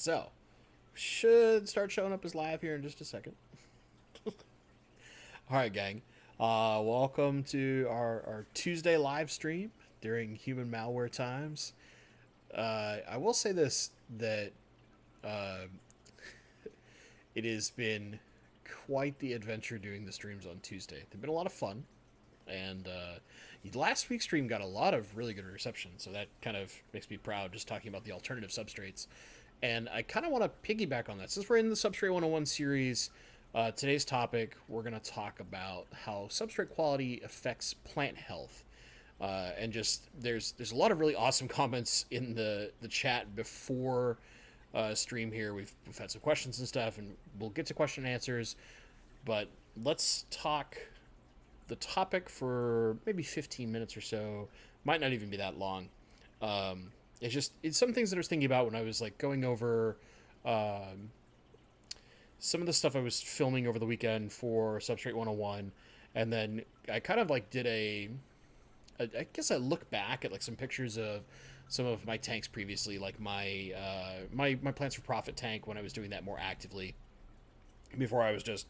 So, should start showing up as live here in just a second. All right, gang. Welcome to our Tuesday live stream during human malware times. I will say this, that uh, it has been quite the adventure doing the streams on Tuesday. They've been a lot of fun. And last week's stream got a lot of really good reception, so that kind of makes me proud just talking about the alternative substrates. And I kind of want to piggyback on that. Since we're in the Substrate 101 series, today's topic, we're going to talk about how substrate quality affects plant health. And just there's a lot of really awesome comments in the chat before stream here. We've had some questions and stuff, and we'll get to question and answers. But let's talk the topic for maybe 15 minutes or so. Might not even be that long. It's some things that I was thinking about when I was like going over some of the stuff I was filming over the weekend for Substrate 101, and then I kind of like did I guess I look back at like some pictures of some of my tanks previously, like my Plants for Profit tank when I was doing that more actively before I was just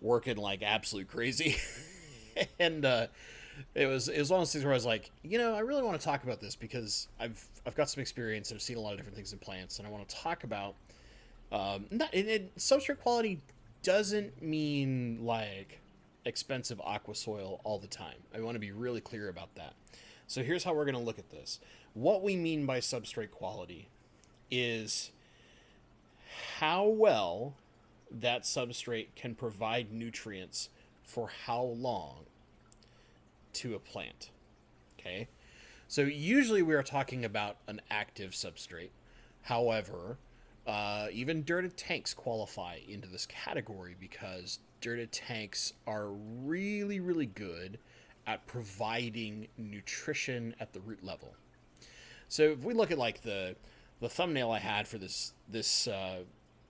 working like absolute crazy. And it was one of those things where I was like, I really want to talk about this because I've got some experience and I've seen a lot of different things in plants, and I want to talk about substrate quality doesn't mean like expensive aqua soil all the time. I want to be really clear about that. So here's how we're going to look at this. What we mean by substrate quality is how well that substrate can provide nutrients for how long to a plant. Okay, so usually we are talking about an active substrate. However, even dirted tanks qualify into this category because dirted tanks are really, really good at providing nutrition at the root level. So if we look at like the thumbnail I had for this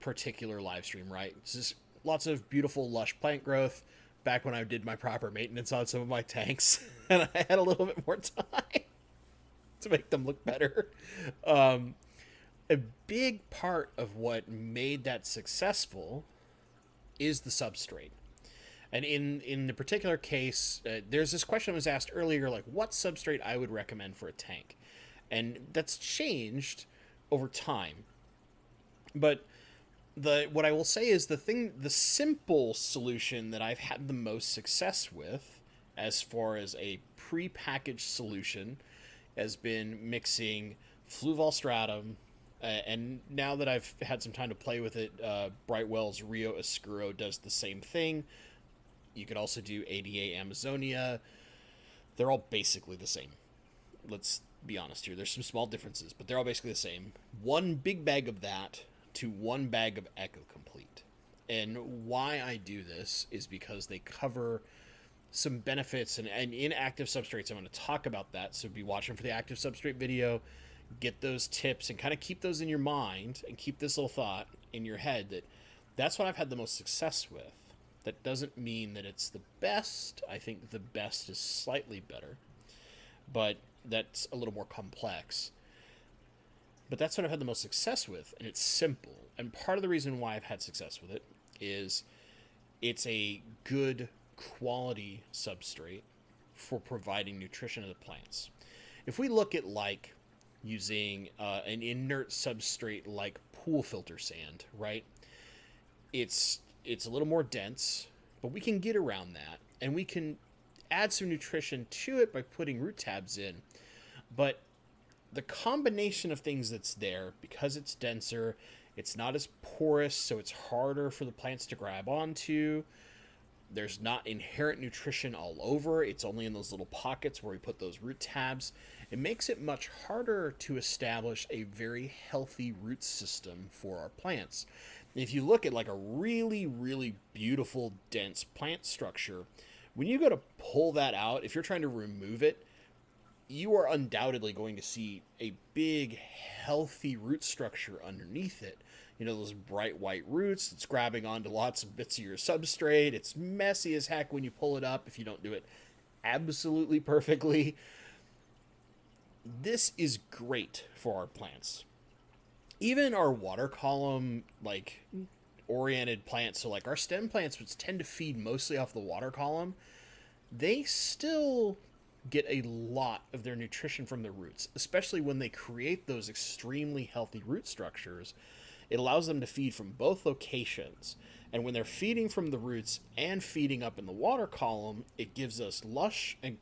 particular live stream, right? It's just lots of beautiful, lush plant growth. Back when I did my proper maintenance on some of my tanks, and I had a little bit more time to make them look better. A big part of what made that successful is the substrate. And in the particular case, there's this question that was asked earlier, like what substrate I would recommend for a tank. And that's changed over time. But what I will say is the simple solution that I've had the most success with, as far as a pre-packaged solution, has been mixing Fluval Stratum, and now that I've had some time to play with it, Brightwell's Rio Oscuro does the same thing. You could also do ADA Amazonia. They're all basically the same. Let's be honest here. There's some small differences, but they're all basically the same. One big bag of that to one bag of Echo Complete. And why I do this is because they cover some benefits, and in active substrates, I'm going to talk about that. So be watching for the active substrate video, get those tips, and kind of keep those in your mind, and keep this little thought in your head that's what I've had the most success with. That doesn't mean that it's the best. I think the best is slightly better, but that's a little more complex. But that's what I've had the most success with, and it's simple. And part of the reason why I've had success with it is it's a good quality substrate for providing nutrition to the plants. If we look at like using an inert substrate like pool filter sand, right? It's a little more dense, but we can get around that, and we can add some nutrition to it by putting root tabs in. But the combination of things that's there, because it's denser, it's not as porous, so it's harder for the plants to grab onto. There's not inherent nutrition all over. It's only in those little pockets where we put those root tabs. It makes it much harder to establish a very healthy root system for our plants. If you look at like a really, really beautiful, dense plant structure, when you go to pull that out, if you're trying to remove it, you are undoubtedly going to see a big, healthy root structure underneath it. Those bright white roots. It's grabbing onto lots of bits of your substrate. It's messy as heck when you pull it up if you don't do it absolutely perfectly. This is great for our plants. even our water column, like, oriented plants, so like our stem plants, which tend to feed mostly off the water column, they still get a lot of their nutrition from the roots, especially when they create those extremely healthy root structures. It allows them to feed from both locations. And when they're feeding from the roots and feeding up in the water column, it gives us lush and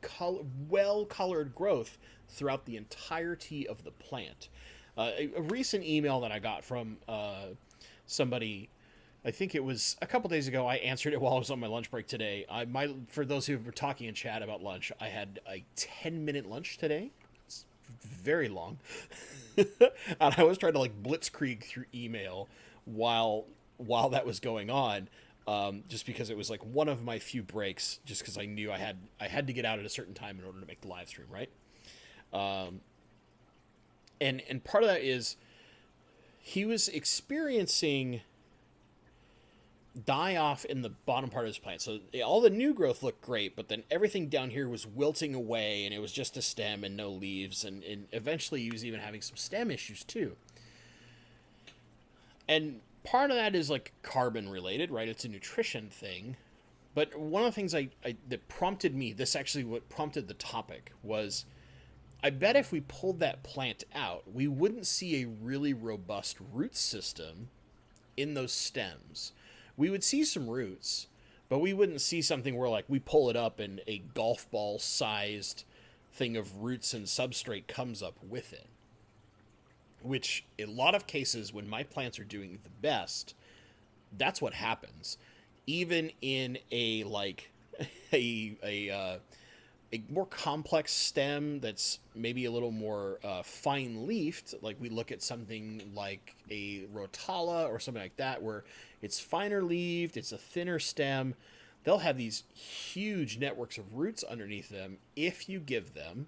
well-colored growth throughout the entirety of the plant. A recent email that I got from somebody, I think it was a couple days ago. I answered it while I was on my lunch break today. For those who were talking in chat about lunch, I had a 10-minute lunch today. It's very long. And I was trying to like blitzkrieg through email while that was going on, just because it was like one of my few breaks, just because I knew I had to get out at a certain time in order to make the live stream, right? And part of that is he was experiencing die off in the bottom part of his plant. So all the new growth looked great, but then everything down here was wilting away, and it was just a stem and no leaves, and eventually he was even having some stem issues too. And part of that is like carbon related, right? It's a nutrition thing. But one of the things that prompted me, this actually what prompted the topic, was I bet if we pulled that plant out, we wouldn't see a really robust root system in those stems. We would see some roots, but we wouldn't see something where like we pull it up and a golf ball sized thing of roots and substrate comes up with it. Which in a lot of cases when my plants are doing the best, that's what happens. Even in a like a more complex stem that's maybe a little more fine leafed, like we look at something like a rotala or something like that, where it's finer leaved, it's a thinner stem, they'll have these huge networks of roots underneath them if you give them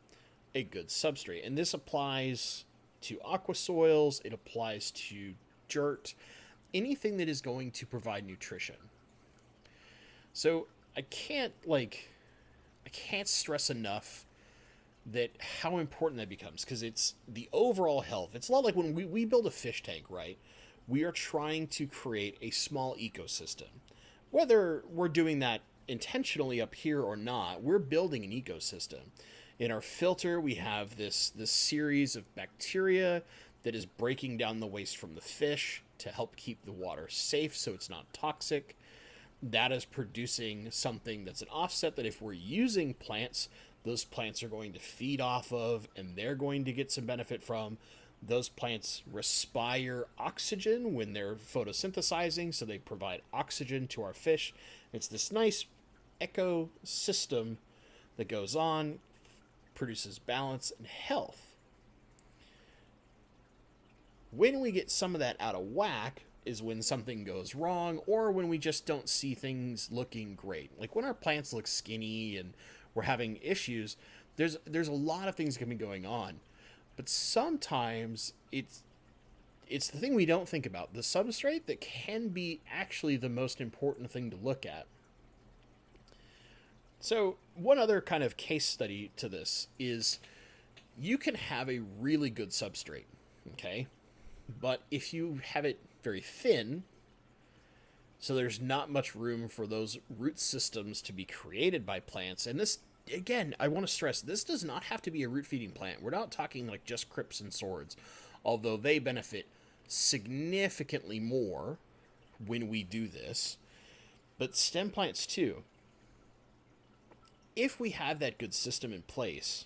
a good substrate. And this applies to aqua soils, it applies to dirt, anything that is going to provide nutrition. So I can't stress enough that how important that becomes, because it's the overall health. It's a lot like when we build a fish tank, right? We are trying to create a small ecosystem. Whether we're doing that intentionally up here or not, we're building an ecosystem. In our filter, we have this series of bacteria that is breaking down the waste from the fish to help keep the water safe so it's not toxic. That is producing something that's an offset that if we're using plants, those plants are going to feed off of and they're going to get some benefit from. Those plants respire oxygen when they're photosynthesizing, so they provide oxygen to our fish. It's this nice ecosystem that goes on, produces balance and health. When we get some of that out of whack is when something goes wrong, or when we just don't see things looking great. Like when our plants look skinny and we're having issues, there's a lot of things that can be going on. But sometimes it's the thing we don't think about, the substrate, that can be actually the most important thing to look at. So one other kind of case study to this is you can have a really good substrate, okay? But if you have it very thin, so there's not much room for those root systems to be created by plants. And this, again, I want to stress, this does not have to be a root feeding plant. We're not talking like just crypts and swords, although they benefit significantly more when we do this. But stem plants too. If we have that good system in place,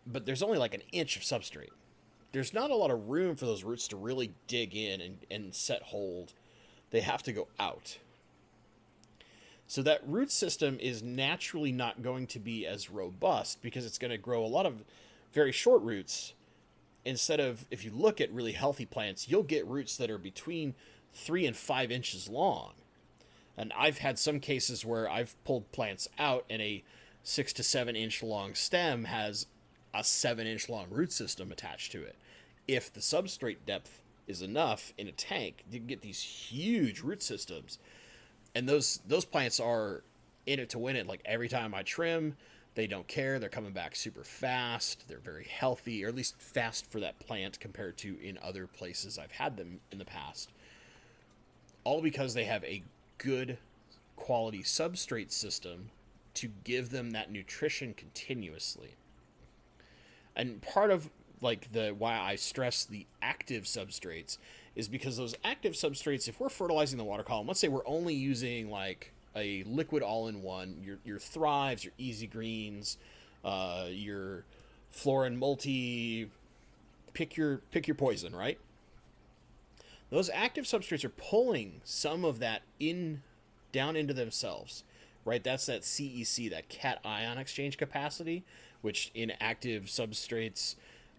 but there's only like an inch of substrate, there's not a lot of room for those roots to really dig in and set hold. They have to go out. So that root system is naturally not going to be as robust because it's going to grow a lot of very short roots. Instead of, if you look at really healthy plants, you'll get roots that are between 3 and 5 inches long. And I've had some cases where I've pulled plants out and a 6 to 7 inch long stem has a 7 inch long root system attached to it. If the substrate depth is enough in a tank, you can get these huge root systems. And those plants are in it to win it. Like every time I trim, They don't care. They're coming back super fast. They're very healthy, or at least fast for that plant compared to in other places I've had them in the past. All because they have a good quality substrate system to give them that nutrition continuously. And part of like the why I stress the active substrates is because those active substrates, if we're fertilizing the water column, let's say we're only using like a liquid all-in-one, your Thrives, your Easy Greens, your Florin Multi, pick your poison, right? Those active substrates are pulling some of that down into themselves, right? That's that CEC, that cation exchange capacity, which in active substrates,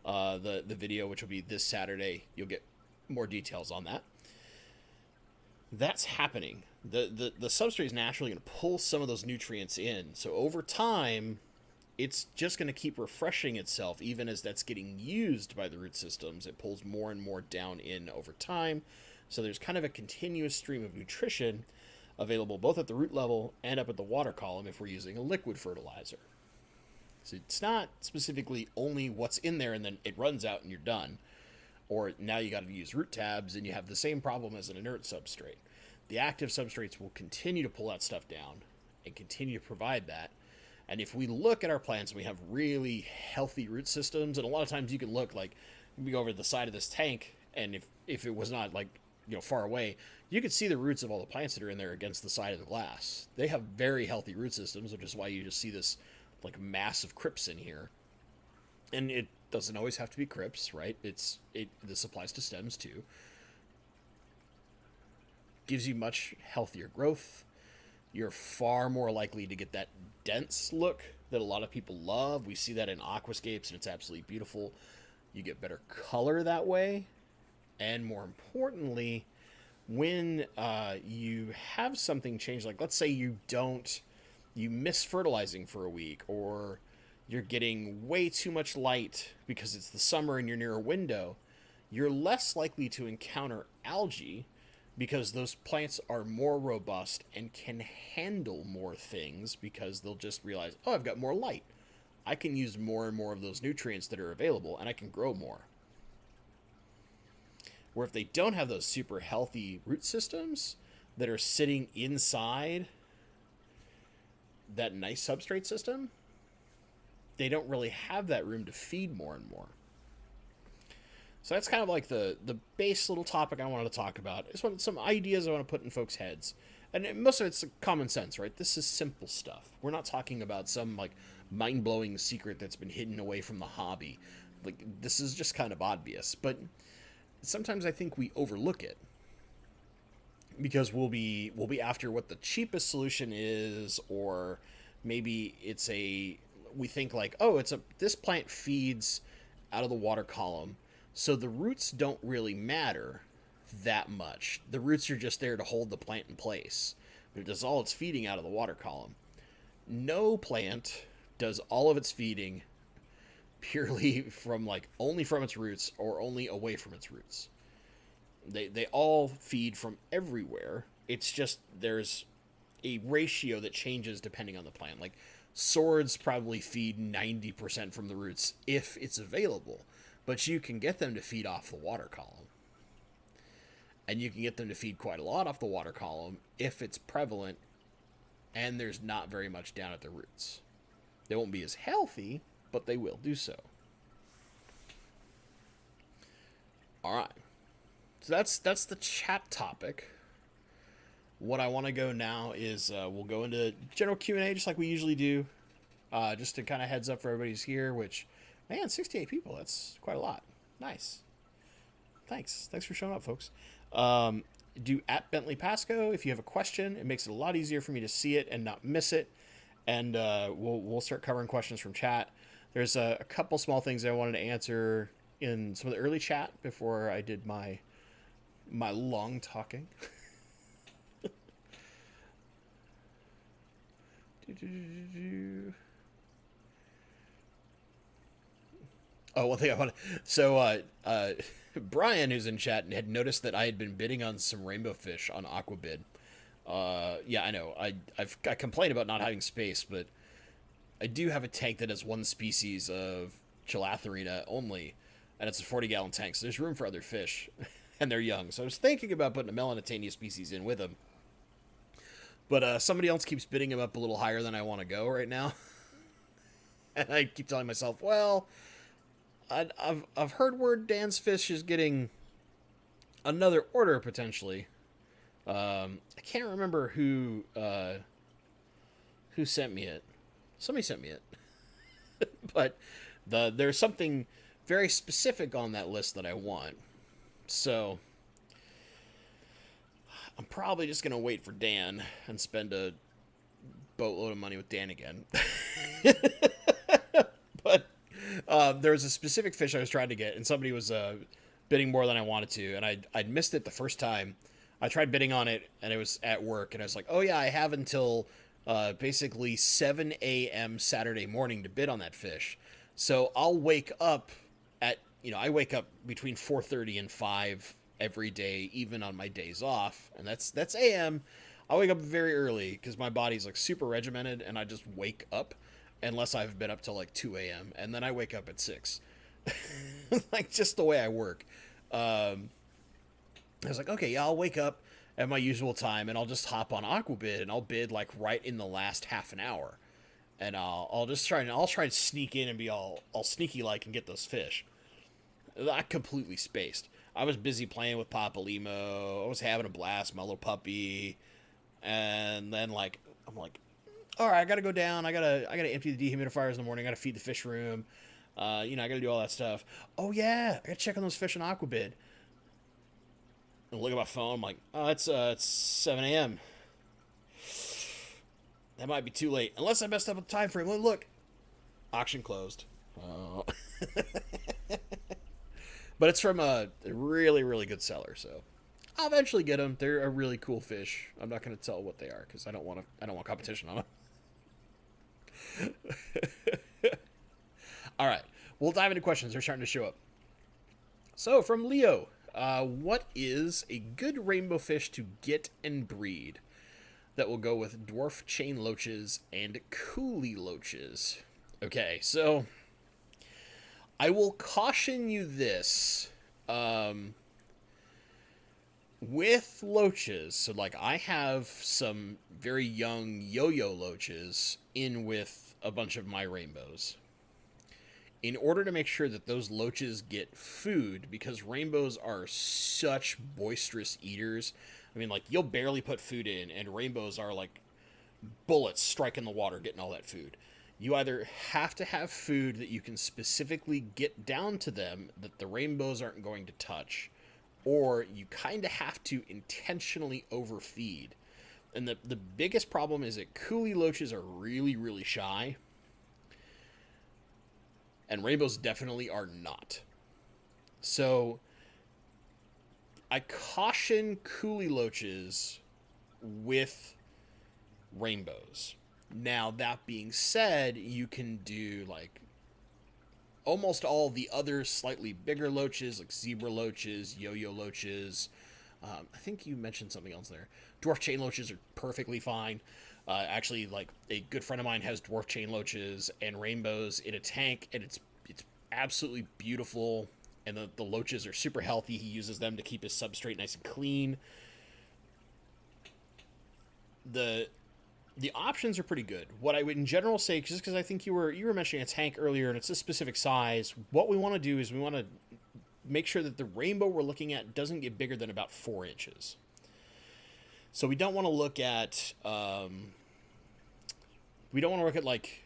the video, which will be this Saturday, you'll get more details on that. That's happening. The substrate is naturally going to pull some of those nutrients in. So over time, it's just going to keep refreshing itself, even as that's getting used by the root systems. It pulls more and more down in over time. So there's kind of a continuous stream of nutrition available both at the root level and up at the water column if we're using a liquid fertilizer. So it's not specifically only what's in there and then it runs out and you're done. Or now you got to use root tabs and you have the same problem as an inert substrate. The active substrates will continue to pull that stuff down and continue to provide that. And if we look at our plants and we have really healthy root systems, and a lot of times you can look like, we go over to the side of this tank, and if it was not like, far away, you could see the roots of all the plants that are in there against the side of the glass. They have very healthy root systems, which is why you just see this like massive crypts in here. And it doesn't always have to be crypts, right? This applies to stems too. Gives you much healthier growth. You're far more likely to get that dense look that a lot of people love. We see that in aquascapes, and it's absolutely beautiful. You get better color that way. And more importantly, when you have something change, like let's say you miss fertilizing for a week, or you're getting way too much light because it's the summer and you're near a window, you're less likely to encounter algae because those plants are more robust and can handle more things because they'll just realize, oh, I've got more light. I can use more and more of those nutrients that are available and I can grow more. Where if they don't have those super healthy root systems that are sitting inside that nice substrate system, they don't really have that room to feed more and more. So that's kind of like the base little topic I wanted to talk about. It's some ideas I want to put in folks' heads. And most of it's common sense, right? This is simple stuff. We're not talking about some like mind-blowing secret that's been hidden away from the hobby. Like, this is just kind of obvious. But sometimes I think we overlook it because we'll be after what the cheapest solution is, or maybe we think like, oh, this plant feeds out of the water column, so the roots don't really matter that much. The roots are just there to hold the plant in place. But it does all its feeding out of the water column. No plant does all of its feeding purely from only from its roots or only away from its roots. They all feed from everywhere. It's just there's a ratio that changes depending on the plant. Like swords probably feed 90% from the roots if it's available. But you can get them to feed off the water column. And you can get them to feed quite a lot off the water column if it's prevalent and there's not very much down at the roots. They won't be as healthy, but they will do so. All right. So that's the chat topic. What I want to go now is we'll go into general Q&A just like we usually do. Just to kind of heads up for everybody's here, which... Man, 68 people. That's quite a lot. Nice. Thanks for showing up, folks. Do at Bentley Pasco if you have a question. It makes it a lot easier for me to see it and not miss it. And we'll start covering questions from chat. There's a couple small things I wanted to answer in some of the early chat before I did my long talking. Oh, one thing I want to... So, Brian, who's in chat, had noticed that I had been bidding on some rainbow fish on Aquabid. Yeah, I know. I complain about not having space, but I do have a tank that has one species of Chilatherina only, and it's a 40-gallon tank, so there's room for other fish, and they're young. So I was thinking about putting a Melanitania species in with them. But somebody else keeps bidding him up a little higher than I want to go right now. And I keep telling myself, well, I've heard word Dan's Fish is getting another order, potentially. I can't remember who sent me it. Somebody sent me it. But there's something very specific on that list that I want. So I'm probably just going to wait for Dan and spend a boatload of money with Dan again. But there was a specific fish I was trying to get, and somebody was bidding more than I wanted to, and I'd missed it the first time. I tried bidding on it, and it was at work, and I was like, oh yeah, I have until basically 7 a.m. Saturday morning to bid on that fish. So I'll wake up at, I wake up between 4:30 and 5 every day, even on my days off, and that's a.m. I wake up very early because my body's like super regimented, and I just wake up unless I've been up till like 2 a.m. and then I wake up at 6. Like, just the way I work. I was like, okay, yeah, I'll wake up at my usual time, and I'll just hop on Aquabid, and I'll bid like right in the last half an hour, and I'll try and sneak in and be all sneaky like and get those fish. I completely spaced. I was busy playing with Papa Limo. I was having a blast, my little puppy, and then like I'm like, all right, I gotta go down. I gotta empty the dehumidifiers in the morning. I gotta feed the fish room. I gotta do all that stuff. Oh yeah, I gotta check on those fish in Aquabid. And look at my phone. I'm like, oh, it's 7 a.m. That might be too late. Unless I messed up with the time frame. Look, auction closed. Oh. But it's from a really, really good seller, so I'll eventually get them. They're a really cool fish. I'm not going to tell what they are because I don't want competition on them. All right, we'll dive into questions. They're starting to show up. So from Leo, what is a good rainbow fish to get and breed that will go with dwarf chain loaches and coolie loaches? Okay, so I will caution you this. With loaches, so like I have some very young yo-yo loaches in with a bunch of my rainbows. In order to make sure that those loaches get food, because rainbows are such boisterous eaters. I mean, like, you'll barely put food in, and rainbows are like bullets striking the water, getting all that food. You either have to have food that you can specifically get down to them that the rainbows aren't going to touch, or you kind of have to intentionally overfeed. And the biggest problem is that coolie loaches are really, really shy, and rainbows definitely are not. So I caution coolie loaches with rainbows. Now, that being said, you can do like almost all the other slightly bigger loaches, like zebra loaches, yo-yo loaches. I think you mentioned something else there. Dwarf chain loaches are perfectly fine. Actually, like, a good friend of mine has dwarf chain loaches and rainbows in a tank, and it's absolutely beautiful. And the loaches are super healthy. He uses them to keep his substrate nice and clean. The options are pretty good. What I would in general say, just because I think you were mentioning a tank earlier, and it's a specific size, what we want to do is we want to make sure that the rainbow we're looking at doesn't get bigger than about 4 inches. So we don't want to look at like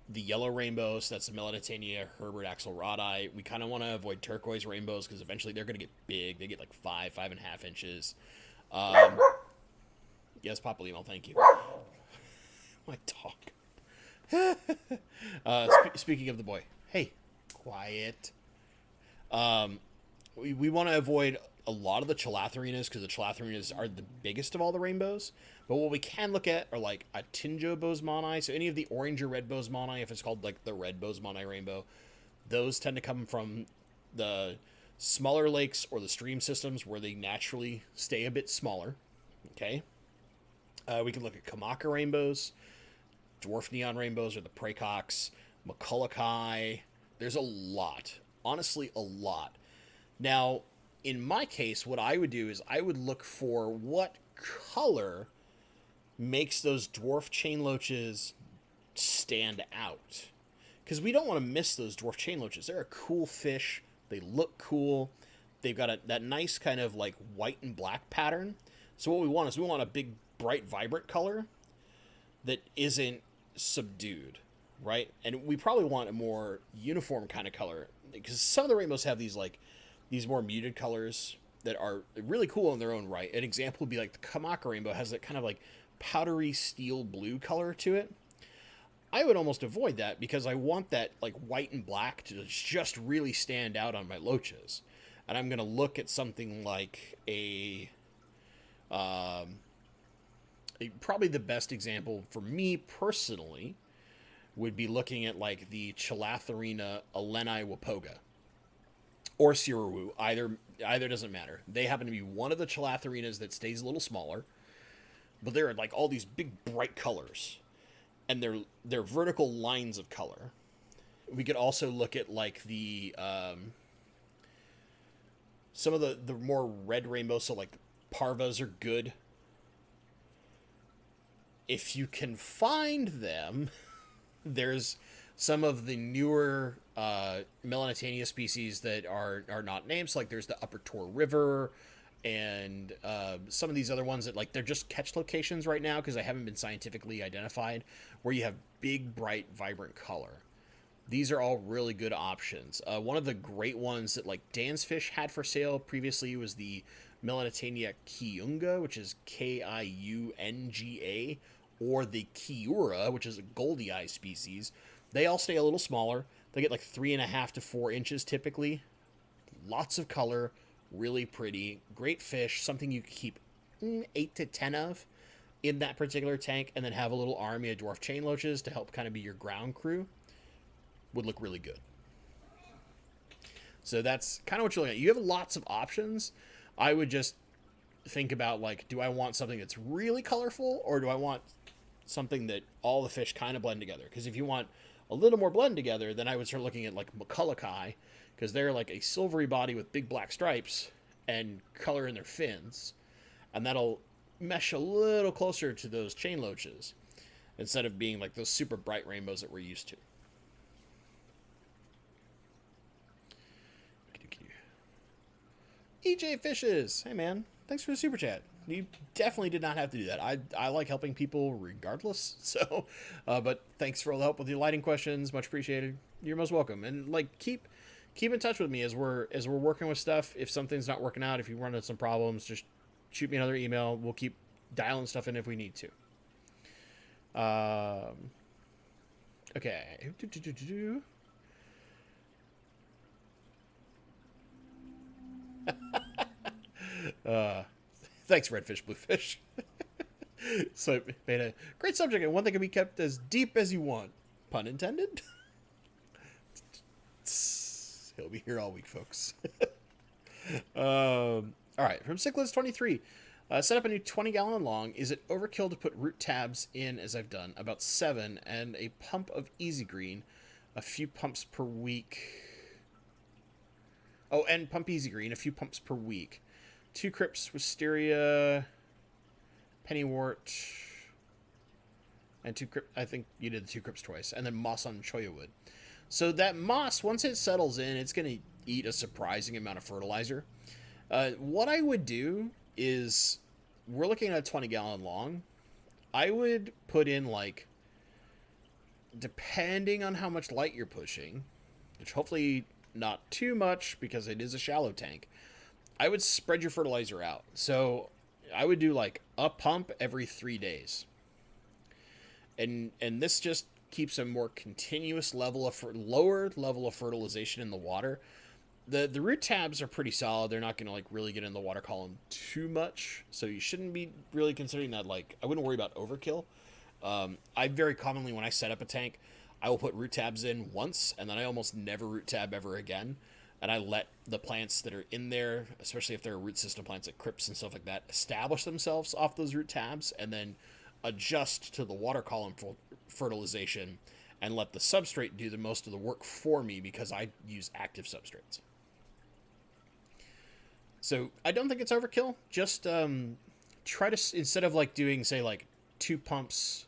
the yellow rainbows. So that's the Melanitania, Herbert, Axelrodi. We kind of want to avoid turquoise rainbows because eventually they're going to get big. They get like 5.5 inches. Yes, Papa Limo, thank you. My dog. Speaking of the boy, hey, quiet. We want to avoid a lot of the Chilatherinas because the Chilatherinas are the biggest of all the rainbows. But what we can look at are like a Tinjo Bosemani, so any of the orange or red Bosemani, if it's called like the red Bosemani rainbow, those tend to come from the smaller lakes or the stream systems where they naturally stay a bit smaller. Okay. We can look at Kamaka rainbows. dwarf neon rainbows are the praecox, McCullochai. There's a lot. Honestly, a lot. Now, in my case, what I would do is I would look for what color makes those dwarf chain loaches stand out. Because we don't want to miss those dwarf chain loaches. They're a cool fish. They look cool. They've got that nice kind of like white and black pattern. So what we want is we want a big, bright, vibrant color that isn't subdued, right? And we probably want a more uniform kind of color, because some of the rainbows have these more muted colors that are really cool in their own right. An example would be like the Kamaka rainbow has that kind of like powdery steel blue color to it. I would almost avoid that because I want that like white and black to just really stand out on my loaches. And I'm going to look at something like probably the best example for me personally would be looking at like the Chilatharina Eleni Wapoga or Sirawu. Either doesn't matter. They happen to be one of the Chilatharinas that stays a little smaller, but they're like all these big bright colors, and they're vertical lines of color. We could also look at like the some of the more red rainbows, so like parvas are good. If you can find them, there's some of the newer Melanitania species that are not named. So like there's the Upper Tor River, and some of these other ones that like they're just catch locations right now because they haven't been scientifically identified, where you have big, bright, vibrant color. These are all really good options. One of the great ones that like Dan's Fish had for sale previously was the Melanitania Kiunga, which is Kiunga, or the Kiura, which is a Goldie Eye species. They all stay a little smaller. They get like 3.5 to 4 inches typically. Lots of color, really pretty, great fish, something you can keep 8 to 10 of in that particular tank, and then have a little army of dwarf chain loaches to help kind of be your ground crew. Would look really good. So that's kind of what you're looking at. You have lots of options. I would just think about like, do I want something that's really colorful, or do I want something that all the fish kind of blend together? Because if you want a little more blend together, then I would start looking at like McCullochai, because they're like a silvery body with big black stripes and color in their fins, and that'll mesh a little closer to those chain loaches instead of being like those super bright rainbows that we're used to. EJ Fishes, hey man, thanks for the super chat. You definitely did not have to do that. I like helping people regardless. So, but thanks for all the help with your lighting questions. Much appreciated. You're most welcome. And like keep in touch with me as we're working with stuff. If something's not working out, if you run into some problems, just shoot me another email. We'll keep dialing stuff in if we need to. Okay. Thanks, Redfish Bluefish. So it made a great subject, and one that can be kept as deep as you want. Pun intended. He'll be here all week, folks. All right, from Cichlids23. Set up a new 20-gallon long. Is it overkill to put root tabs in, as I've done? About 7, and a pump of Easy Green. A few pumps per week. Oh, and pump Easy Green, a few pumps per week. 2 crypts, wisteria, pennywort, and 2 crypts. I think you did the 2 crypts twice. And then moss on cholla wood. So that moss, once it settles in, it's going to eat a surprising amount of fertilizer. What I would do is, we're looking at a 20-gallon long. I would put in, like, depending on how much light you're pushing, which hopefully not too much because it is a shallow tank, I would spread your fertilizer out. So I would do like a pump every 3 days. And this just keeps a more continuous level of lower level of fertilization in the water. The root tabs are pretty solid. They're not going to like really get in the water column too much. So you shouldn't be really considering that. Like, I wouldn't worry about overkill. I very commonly, when I set up a tank, I will put root tabs in once, and then I almost never root tab ever again. And I let the plants that are in there, especially if they're root system plants like crypts and stuff like that, establish themselves off those root tabs, and then adjust to the water column fertilization and let the substrate do the most of the work for me because I use active substrates. So I don't think it's overkill. Just try to, instead of like doing, say, like 2 pumps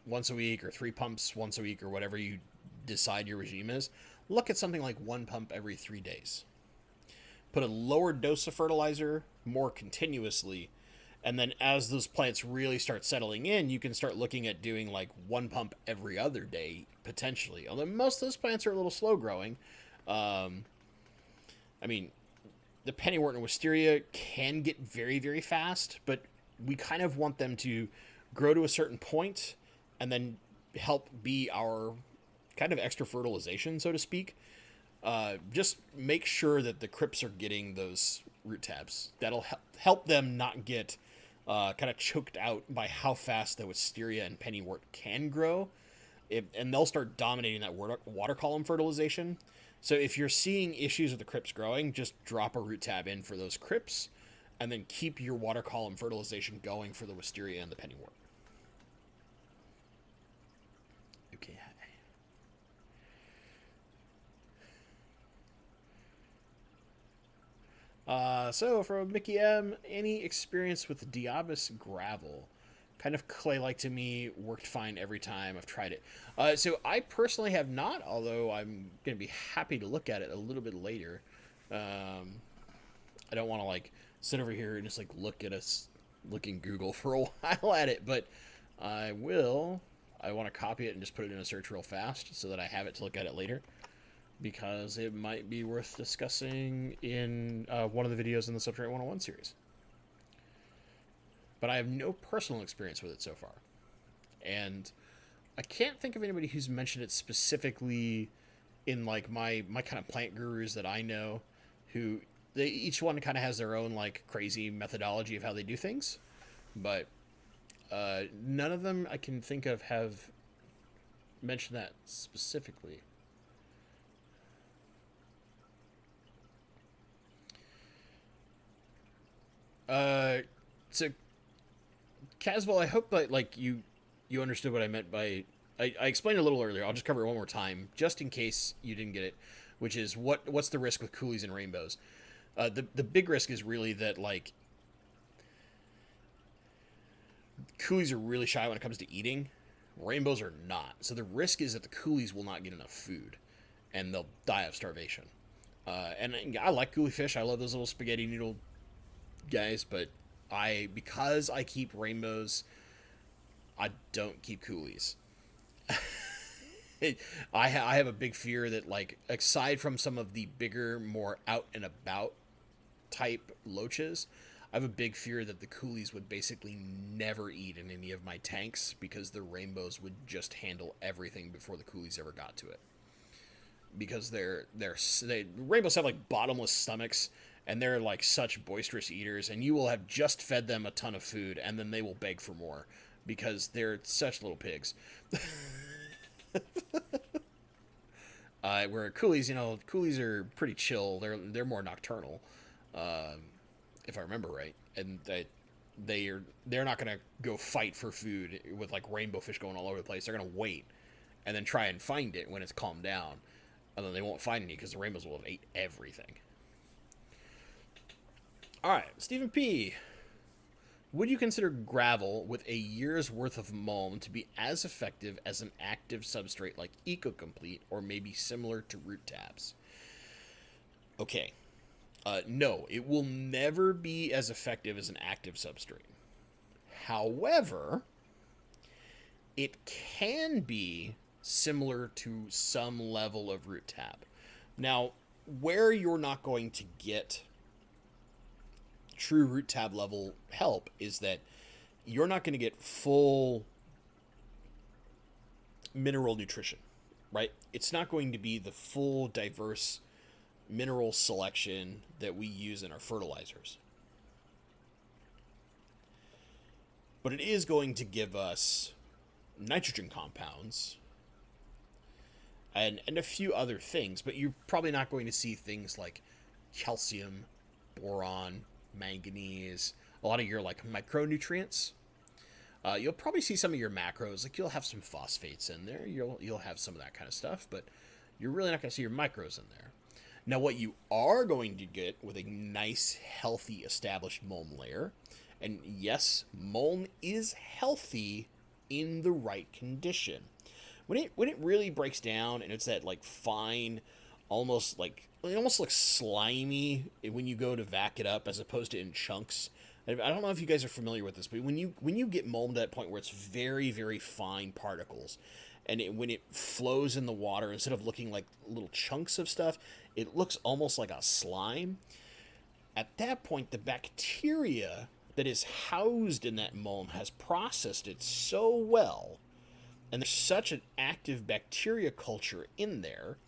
once a week or 3 pumps once a week or whatever you decide your regime is, look at something like 1 pump every 3 days. Put a lower dose of fertilizer more continuously, and then as those plants really start settling in, you can start looking at doing like 1 pump every other day, potentially. Although most of those plants are a little slow growing. I mean, the pennywort and wisteria can get very, very fast, but we kind of want them to grow to a certain point and then help be our kind of extra fertilization, so to speak. Just make sure that the crypts are getting those root tabs. That'll help them not get kind of choked out by how fast the wisteria and pennywort can grow. And they'll start dominating that water column fertilization. So if you're seeing issues with the crypts growing, just drop a root tab in for those crypts, and then keep your water column fertilization going for the wisteria and the pennywort. Okay. So from Mickey M, any experience with Diabus gravel? Kind of clay-like to me, worked fine every time I've tried it. So I personally have not, although I'm going to be happy to look at it a little bit later. I don't want to like sit over here and just like look in Google for a while at it, but I will. I want to copy it and just put it in a search real fast so that I have it to look at it later, because it might be worth discussing in one of the videos in the Substrate 101 series. But I have no personal experience with it so far. And I can't think of anybody who's mentioned it specifically in like my kind of plant gurus that I know, who each one kind of has their own like crazy methodology of how they do things. But none of them I can think of have mentioned that specifically. So Caswell, I hope that like you understood what I meant by I explained a little earlier. I'll just cover it one more time, just in case you didn't get it, which is what's the risk with coolies and rainbows. The big risk is really that like coolies are really shy when it comes to eating. Rainbows are not. So the risk is that the coolies will not get enough food, and they'll die of starvation. And I like coolie fish. I love those little spaghetti noodle guys, but because I keep rainbows, I don't keep coolies. I have a big fear that, like, aside from some of the bigger, more out and about type loaches, I have a big fear that the coolies would basically never eat in any of my tanks, because the rainbows would just handle everything before the coolies ever got to it. Because rainbows have like bottomless stomachs, and they're like such boisterous eaters, and you will have just fed them a ton of food, and then they will beg for more because they're such little pigs. Where coolies, coolies are pretty chill. They're more nocturnal, if I remember right, and they're not gonna go fight for food with like rainbow fish going all over the place. They're gonna wait and then try and find it when it's calmed down, and then they won't find any because the rainbows will have ate everything. All right, Stephen P. Would you consider gravel with a year's worth of mulm to be as effective as an active substrate like EcoComplete, or maybe similar to root tabs? Okay. No, it will never be as effective as an active substrate. However, it can be similar to some level of root tab. Now, where you're not going to get true root tab level help is that you're not going to get full mineral nutrition, right? It's not going to be the full diverse mineral selection that we use in our fertilizers. But it is going to give us nitrogen compounds and a few other things, but you're probably not going to see things like calcium, boron, manganese, a lot of your like micronutrients. You'll probably see some of your macros, like you'll have some phosphates in there. You'll have some of that kind of stuff, but you're really not going to see your micros in there. Now, what you are going to get with a nice, healthy, established mulm layer, and yes, mulm is healthy in the right condition. When it really breaks down and it's that like fine, almost like it almost looks slimy when you go to vac it up as opposed to in chunks. I don't know if you guys are familiar with this, but when you get mulm to that point where it's very, very fine particles, and when it flows in the water, instead of looking like little chunks of stuff, it looks almost like a slime. At that point, the bacteria that is housed in that mulm has processed it so well, and there's such an active bacteria culture in there,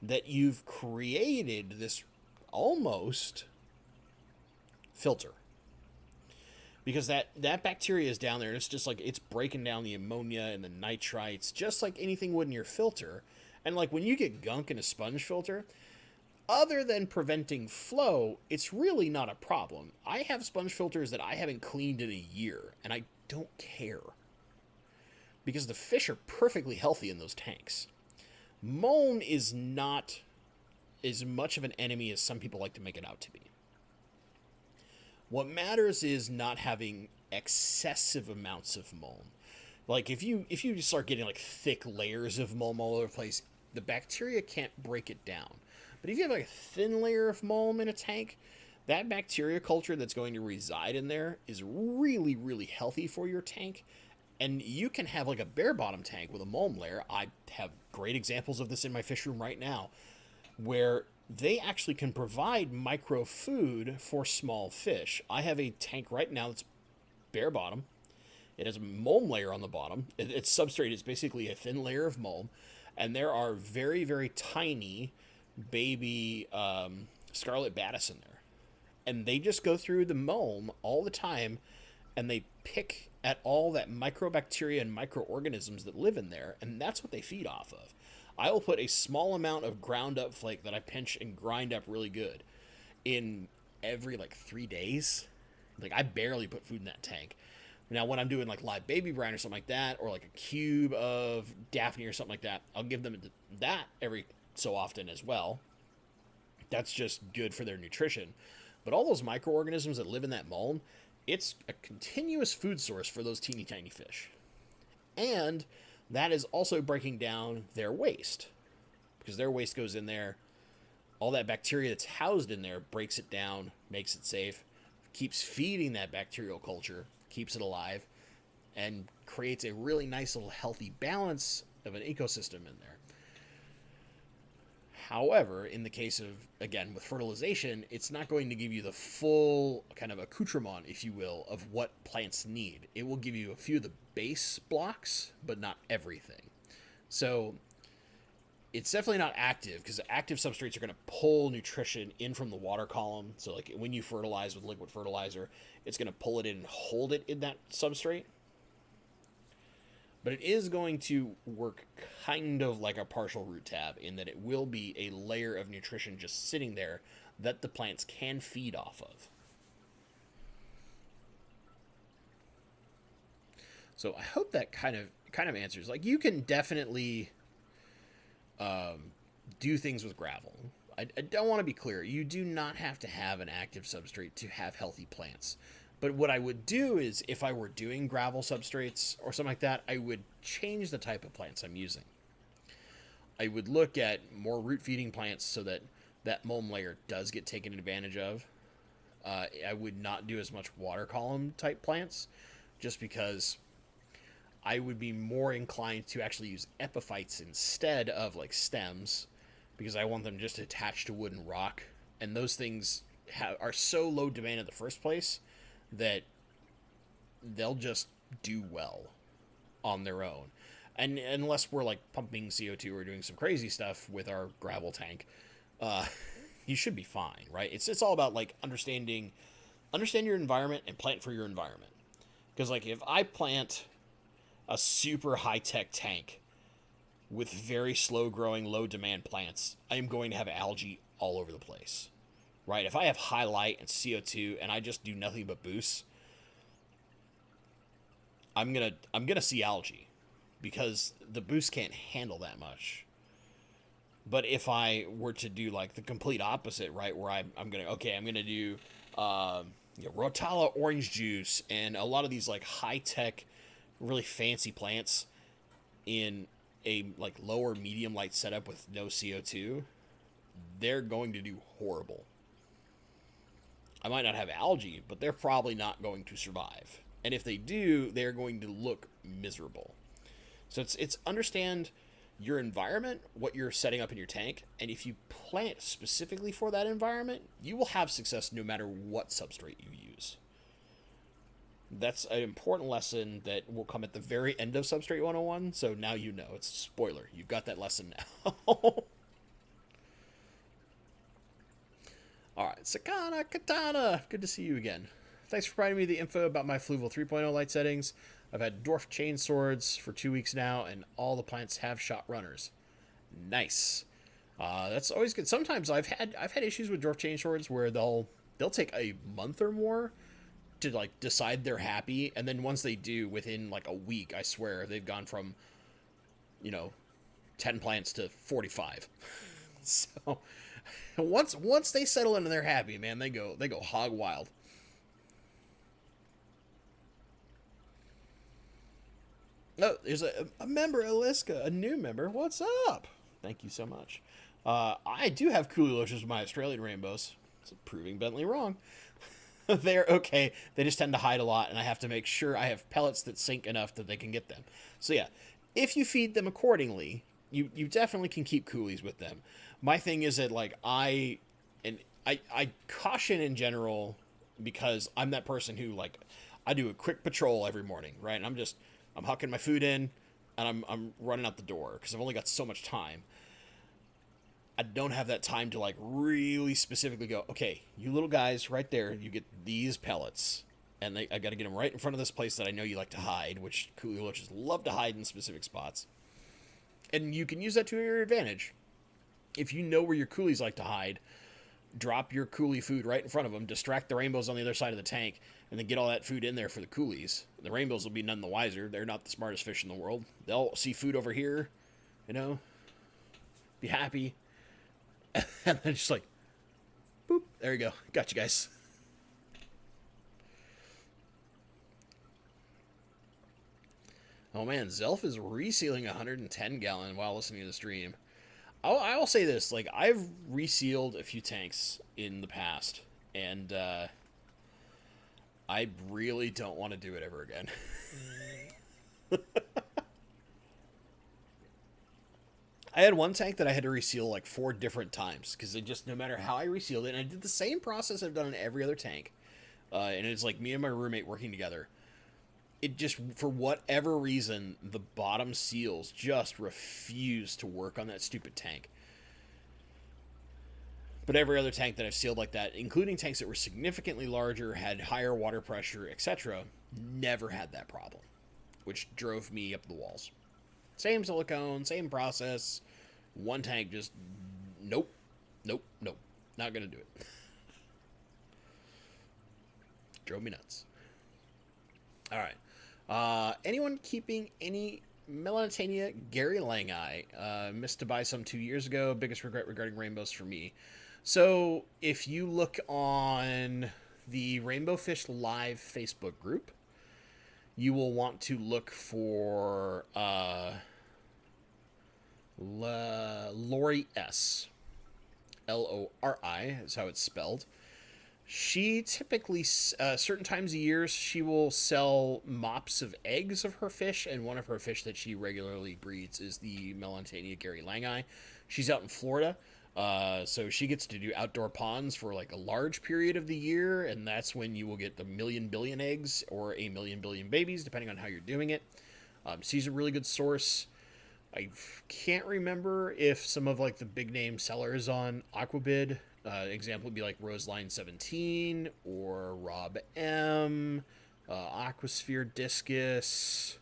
that you've created this almost filter. Because that bacteria is down there, and it's just like it's breaking down the ammonia and the nitrites, just like anything would in your filter. And like when you get gunk in a sponge filter, other than preventing flow, it's really not a problem. I have sponge filters that I haven't cleaned in a year, and I don't care. Because the fish are perfectly healthy in those tanks. Mulm is not as much of an enemy as some people like to make it out to be. What matters is not having excessive amounts of mulm. Like if you start getting like thick layers of mulm all over the place, the bacteria can't break it down. But if you have like a thin layer of mulm in a tank, that bacteria culture that's going to reside in there is really, really healthy for your tank. And you can have like a bare bottom tank with a mulm layer. I have great examples of this in my fish room right now, where they actually can provide micro food for small fish. I have a tank right now that's bare bottom. It has a mulm layer on the bottom. Its substrate is basically a thin layer of mulm, and there are very, very tiny baby scarlet batis in there. And they just go through the mulm all the time, and they pick at all that microbacteria and microorganisms that live in there, and that's what they feed off of. I will put a small amount of ground up flake that I pinch and grind up really good in every like 3 days. Like I barely put food in that tank. Now when I'm doing like live baby brine or something like that, or like a cube of Daphne or something like that, I'll give them that every so often as well. That's just good for their nutrition. But all those microorganisms that live in that mulm, it's a continuous food source for those teeny tiny fish. And that is also breaking down their waste, because their waste goes in there. All that bacteria that's housed in there breaks it down, makes it safe, keeps feeding that bacterial culture, keeps it alive, and creates a really nice little healthy balance of an ecosystem in there. However, in the case of, again, with fertilization, it's not going to give you the full kind of accoutrement, if you will, of what plants need. It will give you a few of the base blocks, but not everything. So it's definitely not active, because active substrates are going to pull nutrition in from the water column. So like when you fertilize with liquid fertilizer, it's going to pull it in and hold it in that substrate. But it is going to work kind of like a partial root tab, in that it will be a layer of nutrition just sitting there that the plants can feed off of. So I hope that kind of answers. Like you can definitely do things with gravel. I don't want to be clear. You do not have to have an active substrate to have healthy plants. But what I would do is, if I were doing gravel substrates or something like that, I would change the type of plants I'm using. I would look at more root feeding plants so that that mulm layer does get taken advantage of. I would not do as much water column type plants, just because I would be more inclined to actually use epiphytes instead of like stems, because I want them just attached to wood and rock. And those things are so low demand in the first place that they'll just do well on their own. And unless we're like pumping CO2 or doing some crazy stuff with our gravel tank, you should be fine, right? It's all about like understand your environment and plant for your environment. Because like if I plant a super high-tech tank with very slow growing, low demand plants, I am going to have algae all over the place. Right? If I have high light and CO2 and I just do nothing but boosts, I'm gonna see algae because the boost can't handle that much. But if I were to do like the complete opposite, right, where I'm gonna do Rotala orange juice and a lot of these like high tech, really fancy plants in a like lower medium light setup with no CO2, they're going to do horrible. I might not have algae, but they're probably not going to survive. And if they do, they're going to look miserable. So it's understand your environment, what you're setting up in your tank, and if you plant specifically for that environment, you will have success no matter what substrate you use. That's an important lesson that will come at the very end of Substrate 101, so now you know. It's a spoiler. You've got that lesson now. Alright, Sakana Katana, good to see you again. Thanks for providing me the info about my Fluval 3.0 light settings. I've had dwarf chain swords for 2 weeks now, and all the plants have shot runners. Nice. That's always good. Sometimes I've had issues with dwarf chain swords where they'll take a month or more to like decide they're happy, and then once they do, within like a week, I swear they've gone from 10 plants to 45. So once they settle in and they're happy, man, they go hog wild. Oh, there's a member, Aliska, a new member. What's up? Thank you so much. I do have coolie lotions with my Australian rainbows. It's proving Bentley wrong. They're okay. They just tend to hide a lot, and I have to make sure I have pellets that sink enough that they can get them. So yeah, if you feed them accordingly, you definitely can keep coolies with them. My thing is that like I caution in general because I'm that person who like I do a quick patrol every morning, right? And I'm hucking my food in, and I'm running out the door because I've only got so much time. I don't have that time to like really specifically go, okay, you little guys right there, you get these pellets, and I got to get them right in front of this place that I know you like to hide, which coolie loaches love to hide in specific spots. And you can use that to your advantage. If you know where your coolies like to hide, drop your coolie food right in front of them, distract the rainbows on the other side of the tank, and then get all that food in there for the coolies. The rainbows will be none the wiser. They're not the smartest fish in the world. They'll see food over here, be happy, and then just like, boop, there you go. Got you guys. Oh man, Zelf is resealing a 110 gallon while listening to the stream. I will say this, like, I've resealed a few tanks in the past, and I really don't want to do it ever again. I had one tank that I had to reseal like 4 different times, because it just, no matter how I resealed it, and I did the same process I've done in every other tank, and it's like me and my roommate working together. It just, for whatever reason, the bottom seals just refuse to work on that stupid tank. But every other tank that I've sealed like that, including tanks that were significantly larger, had higher water pressure, etc., never had that problem, which drove me up the walls. Same silicone, same process. One tank just, nope, not gonna do it. Drove me nuts. All right. Anyone keeping any Melanitania Gary Langi? Missed to buy some 2 years ago. Biggest regret regarding rainbows for me. So if you look on the Rainbow Fish Live Facebook group, you will want to look for Lori S. Lori is how it's spelled. She typically, certain times of years, she will sell mops of eggs of her fish, and one of her fish that she regularly breeds is the Melanitania Gary Langi. She's out in Florida, so she gets to do outdoor ponds for like a large period of the year, and that's when you will get the million billion eggs or a million billion babies, depending on how you're doing it. She's a really good source. I can't remember if some of like the big name sellers on Aquabid, example would be like Roseline 17 or Rob M, Aquasphere Discus,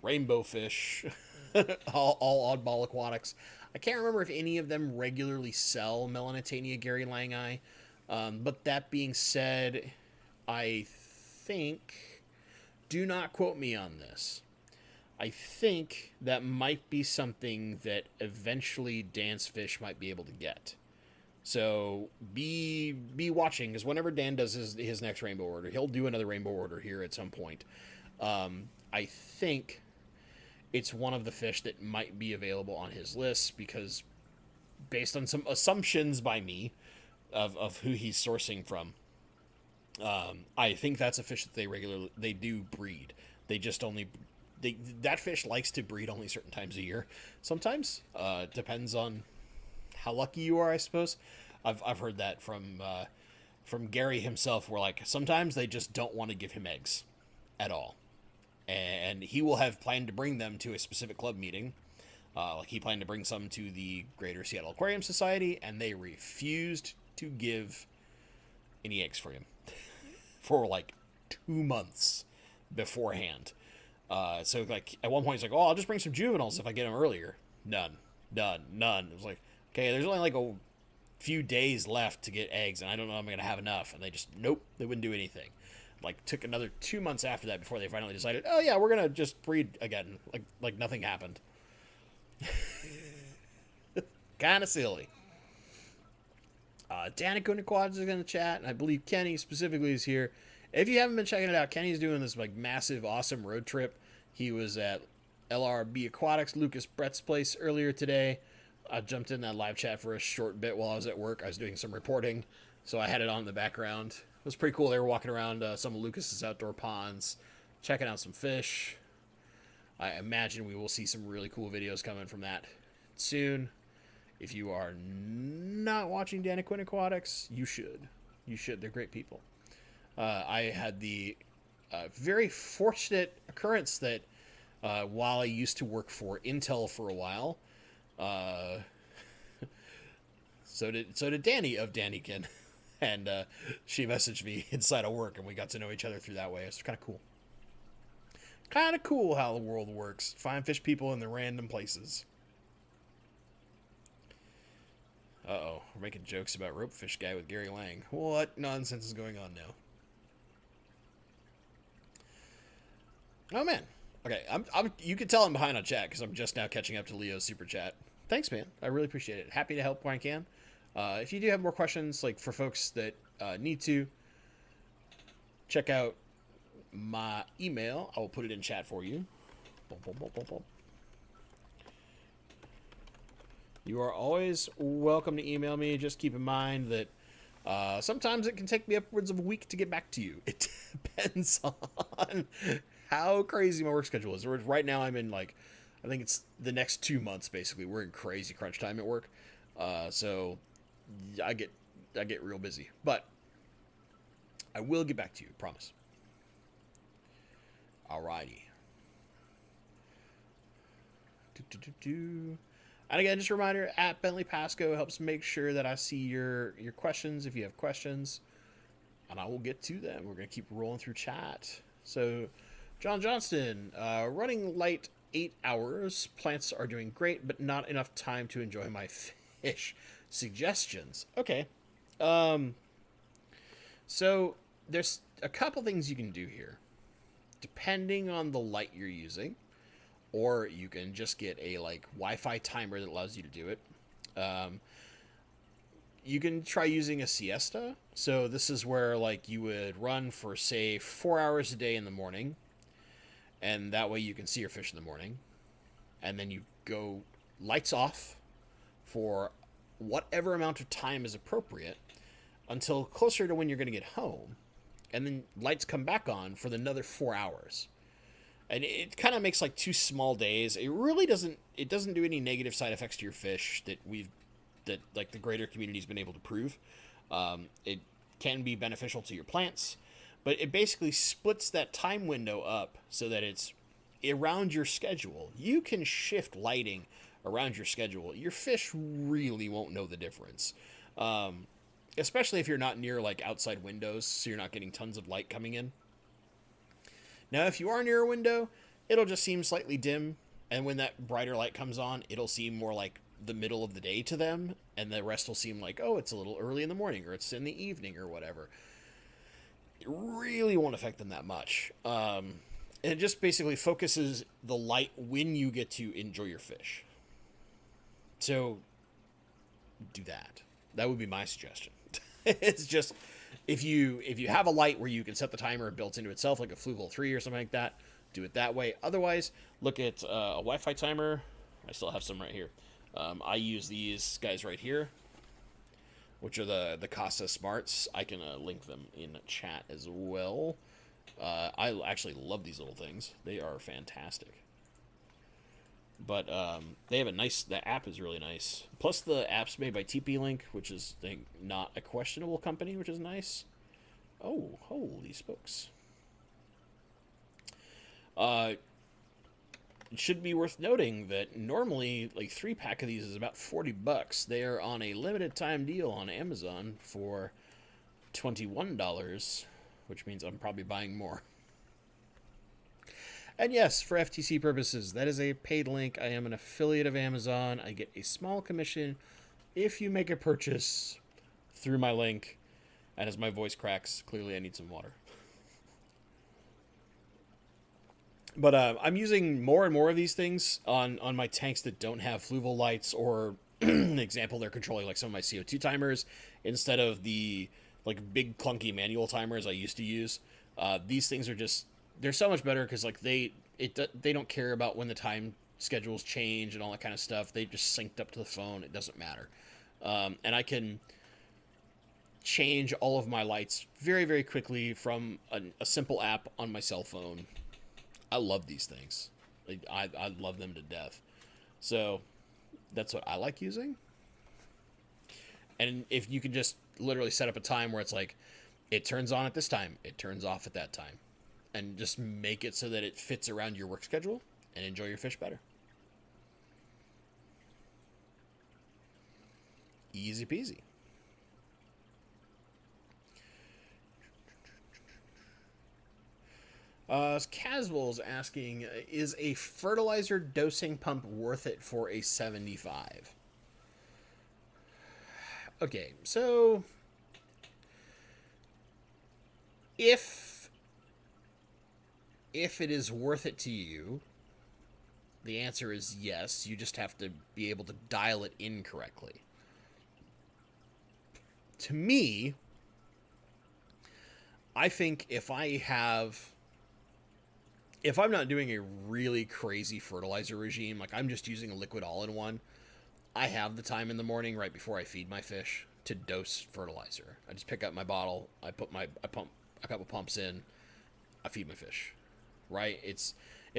Rainbow Fish, all oddball aquatics. I can't remember if any of them regularly sell Melanitania Gary Langi, but that being said, I think do not quote me on this. I think that might be something that eventually Dan's fish might be able to get. So be watching, because whenever Dan does his next rainbow order, he'll do another rainbow order here at some point. I think it's one of the fish that might be available on his list, because based on some assumptions by me of who he's sourcing from, I think that's a fish that they do breed. They just only that fish likes to breed only certain times a year. Sometimes depends on how lucky you are, I suppose. I've heard that from Gary himself, where like sometimes they just don't want to give him eggs at all, and he will have planned to bring them to a specific club meeting. Like he planned to bring some to the Greater Seattle Aquarium Society, and they refused to give any eggs for him for like 2 months beforehand. So like at one point he's like, "Oh, I'll just bring some juveniles if I get them earlier." None. It was like, okay, there's only like a few days left to get eggs, and I don't know if I'm gonna have enough. And they just they wouldn't do anything. Like took another 2 months after that before they finally decided, "Oh yeah, we're gonna just breed again," like nothing happened. Kind of silly. Danica Quads is going to chat, and I believe Kenny specifically is here. If you haven't been checking it out, Kenny's doing this like massive, awesome road trip. He was at LRB Aquatics, Lucas Brett's place earlier today. I jumped in that live chat for a short bit while I was at work. I was doing some reporting, so I had it on in the background. It was pretty cool. They were walking around some of Lucas's outdoor ponds, checking out some fish. I imagine we will see some really cool videos coming from that soon. If you are not watching Danica Aquatics, you should. You should. They're great people. I had the very fortunate occurrence that while I used to work for Intel for a while, so did Danny of Danikin, and she messaged me inside of work, and we got to know each other through that way. It's kind of cool. Kind of cool how the world works. Find fish people in the random places. Uh-oh, we're making jokes about Ropefish Guy with Gary Lang. What nonsense is going on now? Oh, man. Okay, you can tell I'm behind on chat because I'm just now catching up to Leo's super chat. Thanks, man. I really appreciate it. Happy to help when I can. If you do have more questions, like for folks that need to, check out my email. I will put it in chat for you. Boom, boom, boom, boom, boom. You are always welcome to email me. Just keep in mind that sometimes it can take me upwards of a week to get back to you. It depends on how crazy my work schedule is. Right now I'm in like, I think it's the next 2 months basically. We're in crazy crunch time at work. So I get real busy. But I will get back to you, promise. Alrighty. And again, just a reminder, at Bentley Pasco helps make sure that I see your questions if you have questions. And I will get to them. We're going to keep rolling through chat. So, John Johnston, running light 8 hours. Plants are doing great, but not enough time to enjoy my fish. Suggestions. Okay. So, there's a couple things you can do here. Depending on the light you're using. Or you can just get a like Wi-Fi timer that allows you to do it. You can try using a siesta. So this is where like you would run for say 4 hours a day in the morning, and that way you can see your fish in the morning, and then you go lights off for whatever amount of time is appropriate until closer to when you're going to get home, and then lights come back on for another 4 hours. And it kind of makes like 2 small days. It really doesn't do any negative side effects to your fish that like the greater community's been able to prove. It can be beneficial to your plants, but it basically splits that time window up so that it's around your schedule. You can shift lighting around your schedule. Your fish really won't know the difference. Especially if you're not near like outside windows, so you're not getting tons of light coming in. Now, if you are near a window, it'll just seem slightly dim, and when that brighter light comes on, it'll seem more like the middle of the day to them, and the rest will seem like, oh, it's a little early in the morning, or it's in the evening, or whatever. It really won't affect them that much. And it just basically focuses the light when you get to enjoy your fish. So do that. That would be my suggestion. It's just if you have a light where you can set the timer built into itself, like a Fluval 3 or something like that, do it that way. Otherwise, look at a Wi-Fi timer. I still have some right here. I use these guys right here, which are the Casa Smarts. I can link them in chat as well. I actually love these little things. They are fantastic. But they have a nice... The app is really nice. Plus, the app's made by TP-Link, which is, I think, not a questionable company, which is nice. Oh, holy smokes. It should be worth noting that normally, like, 3-pack of these is about $40. They are on a limited time deal on Amazon for $21, which means I'm probably buying more. And yes, for FTC purposes, that is a paid link. I am an affiliate of Amazon. I get a small commission if you make a purchase through my link. And as my voice cracks, clearly I need some water. But I'm using more and more of these things on my tanks that don't have Fluval lights, or an example, they're controlling like some of my CO2 timers instead of the like big clunky manual timers I used to use. These things are just... They're so much better because like they don't care about when the time schedules change and all that kind of stuff. They just synced up to the phone. It doesn't matter. And I can change all of my lights very, very quickly from a simple app on my cell phone. I love these things. I love them to death. So that's what I like using. And if you can just literally set up a time where it's like, it turns on at this time, it turns off at that time. And just make it so that it fits around your work schedule and enjoy your fish better. Easy peasy. Caswell's asking, is a fertilizer dosing pump worth it for a 75? Okay, so if it is worth it to you, the answer is yes. You just have to be able to dial it in correctly. To me, I think if I'm not doing a really crazy fertilizer regime, like I'm just using a liquid all-in-one, I have the time in the morning right before I feed my fish to dose fertilizer. I just pick up my bottle, I pump a couple pumps in, I feed my fish. Right? It's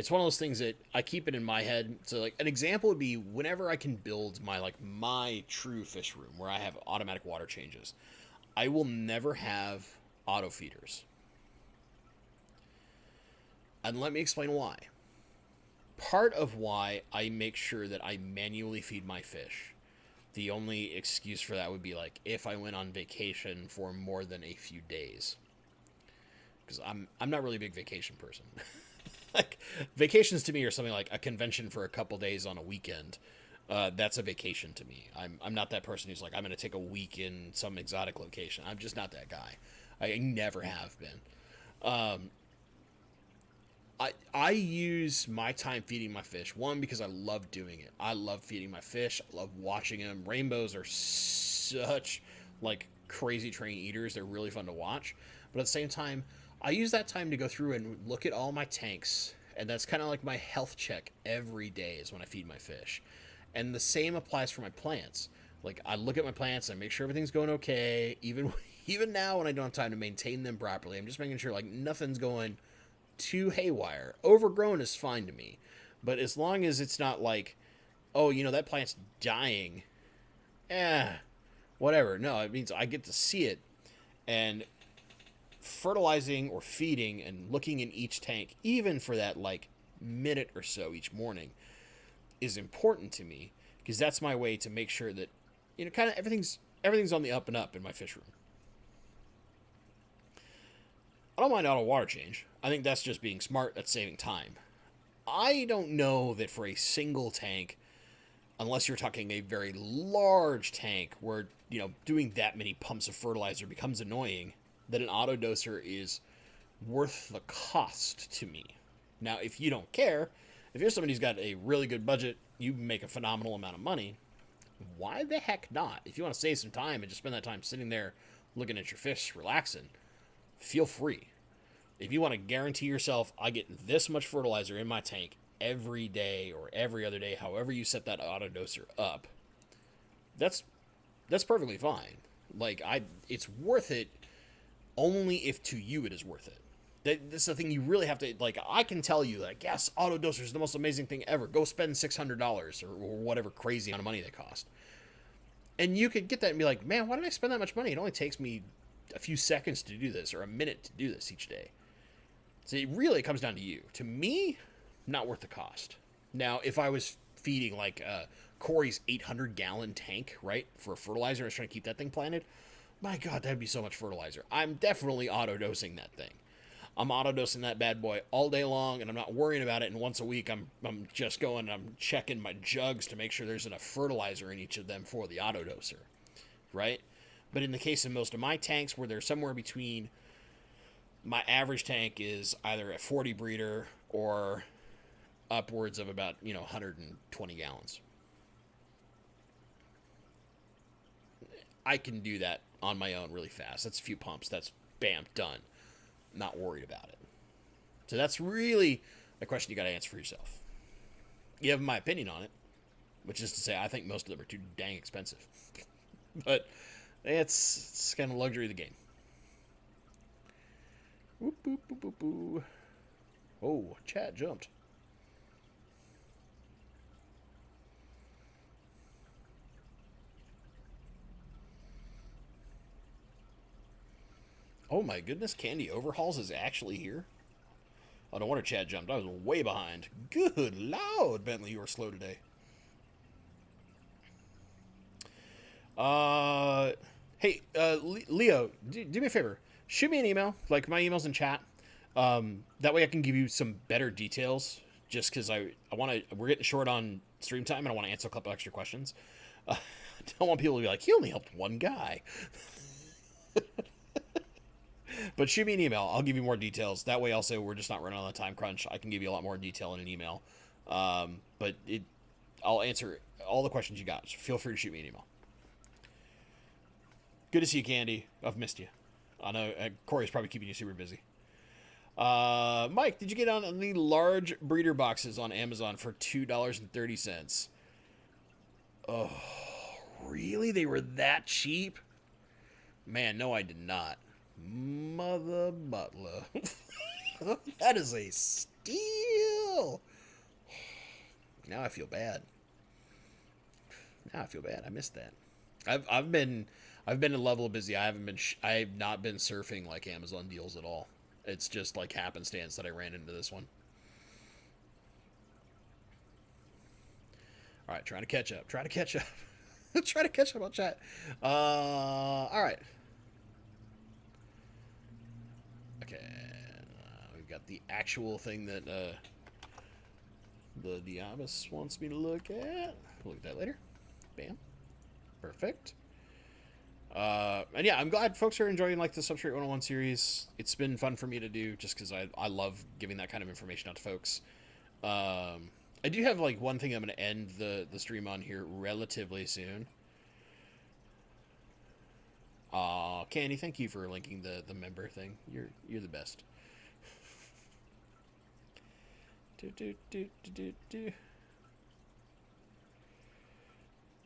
one of those things that I keep it in my head. So like an example would be whenever I can build my true fish room where I have automatic water changes, I will never have auto feeders. And let me explain why. Part of why I make sure that I manually feed my fish, the only excuse for that would be like if I went on vacation for more than a few days. Because I'm not really a big vacation person. Like vacations to me are something like a convention for a couple days on a weekend. That's a vacation to me. I'm not that person who's like, I'm going to take a week in some exotic location. I'm just not that guy. I never have been. I use my time feeding my fish, one, because I love doing it. I love feeding my fish. I love watching them. Rainbows are such like crazy train eaters. They're really fun to watch. But at the same time, I use that time to go through and look at all my tanks, and that's kind of like my health check every day is when I feed my fish. And the same applies for my plants. Like, I look at my plants and I make sure everything's going okay, even now when I don't have time to maintain them properly. I'm just making sure, like, nothing's going too haywire. Overgrown is fine to me. But as long as it's not like, oh, that plant's dying, whatever. No, it means I get to see it. And fertilizing or feeding and looking in each tank, even for that like minute or so each morning, is important to me because that's my way to make sure that kind of everything's on the up and up in my fish room. I don't mind auto water change. I think that's just being smart. That's saving time. I don't know that for a single tank, unless you're talking a very large tank where doing that many pumps of fertilizer becomes annoying, that an auto doser is worth the cost to me. Now, if you don't care, if you're somebody who's got a really good budget, you make a phenomenal amount of money, why the heck not? If you want to save some time and just spend that time sitting there looking at your fish, relaxing, feel free. If you want to guarantee yourself, I get this much fertilizer in my tank every day or every other day, however you set that auto doser up, that's perfectly fine. Like, it's worth it only if to you it is worth it. This is the thing you really have to, like, I can tell you, like, yes, auto dosers is the most amazing thing ever. Go spend $600 or whatever crazy amount of money they cost. And you could get that and be like, man, why did I spend that much money? It only takes me a few seconds to do this or a minute to do this each day. So it really comes down to you. To me, not worth the cost. Now, if I was feeding, like, Corey's 800-gallon tank, right, for fertilizer, I was trying to keep that thing planted, my God, that'd be so much fertilizer. I'm definitely auto-dosing that thing. I'm auto-dosing that bad boy all day long, and I'm not worrying about it. And once a week, I'm just going, I'm checking my jugs to make sure there's enough fertilizer in each of them for the auto-doser, right? But in the case of most of my tanks, where they're somewhere between, my average tank is either a 40 breeder or upwards of about, 120 gallons. I can do that on my own really fast. That's a few pumps. That's bam, done. Not worried about it. So that's really a question you got to answer for yourself. You have my opinion on it, which is to say I think most of them are too dang expensive. But it's kind of luxury of the game. Whoop, boop, boop, boop, boop. Oh, chat jumped. Oh my goodness, Candy Overhauls is actually here? Oh, no wonder Chad jumped. I was way behind. Good Lord, Bentley, you were slow today. Hey, Leo, do me a favor. Shoot me an email. Like, my email's in chat. That way I can give you some better details. Just because I want to... We're getting short on stream time, and I want to answer a couple extra questions. I don't want people to be like, he only helped one guy. But shoot me an email. I'll give you more details. That way also we're just not running on a time crunch. I can give you a lot more detail in an email. But I'll answer all the questions you got. So feel free to shoot me an email. Good to see you, Candy. I've missed you. I know Corey's probably keeping you super busy. Mike, did you get on the large breeder boxes on Amazon for $2.30? Oh, really? They were that cheap? Man, no, I did not. Mother Butler. That is a steal. Now I feel bad. I missed that. I've been a level busy. I've not been surfing like Amazon deals at all. It's just like happenstance that I ran into this one. All right, trying to catch up. Try to catch up on chat. All right. Okay, we've got the actual thing that the Diabus wants me to look at. We'll look at that later. Bam. Perfect. And yeah, I'm glad folks are enjoying like the Substrate 101 series. It's been fun for me to do just because I love giving that kind of information out to folks. I do have like one thing I'm going to end the stream on here relatively soon. Candy, thank you for linking the member thing. You're the best.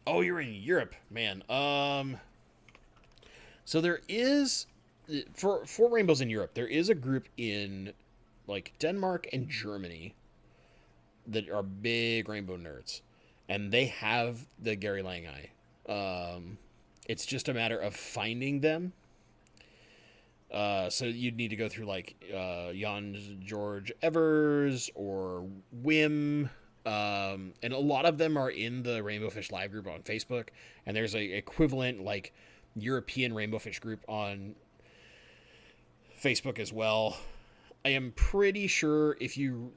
Oh, you're in Europe, man. So there is for rainbows in Europe, there is a group in like Denmark and Germany that are big rainbow nerds, and they have the Gary Lang eye. It's just a matter of finding them. So you'd need to go through like Jan George Evers or Wim. And a lot of them are in the Rainbow Fish Live group on Facebook. And there's a equivalent like European Rainbow Fish group on Facebook as well. I am pretty sure if you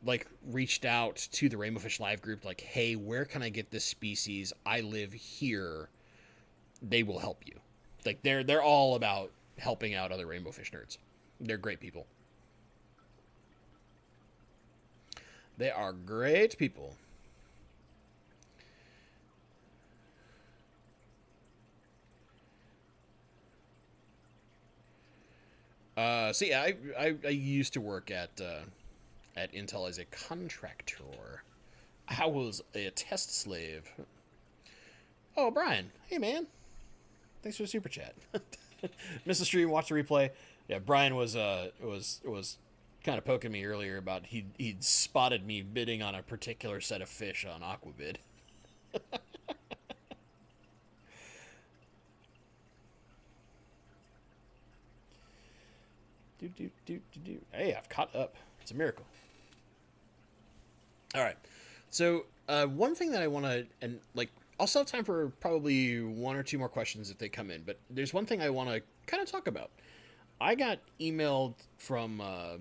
like reached out to the Rainbow Fish Live group, like, hey, where can I get this species? I live here. They will help you. Like they're all about helping out other rainbow fish nerds. They're great people. They are great people. See, I used to work at Intel as a contractor. I was a test slave. Oh, Brian. Hey, man. Thanks for the super chat. Missed the stream, watch the replay. Yeah, Brian was kind of poking me earlier about he'd spotted me bidding on a particular set of fish on Aquabid. Hey, I've caught up. It's a miracle. All right. So one thing that I want to, and like, I'll still have time for probably one or two more questions if they come in. But there's one thing I want to kind of talk about. I got emailed from a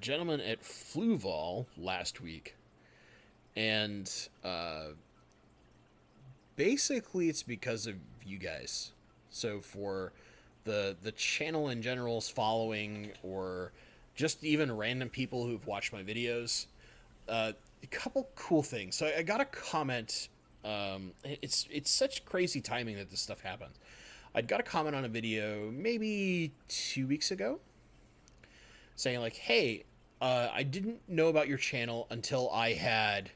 gentleman at Fluval last week, and basically it's because of you guys. So for the channel in general's following, or just even random people who've watched my videos, a couple cool things. So I got a comment. It's such crazy timing that this stuff happens. I'd got a comment on a video maybe 2 weeks ago saying like, hey, I didn't know about your channel until I had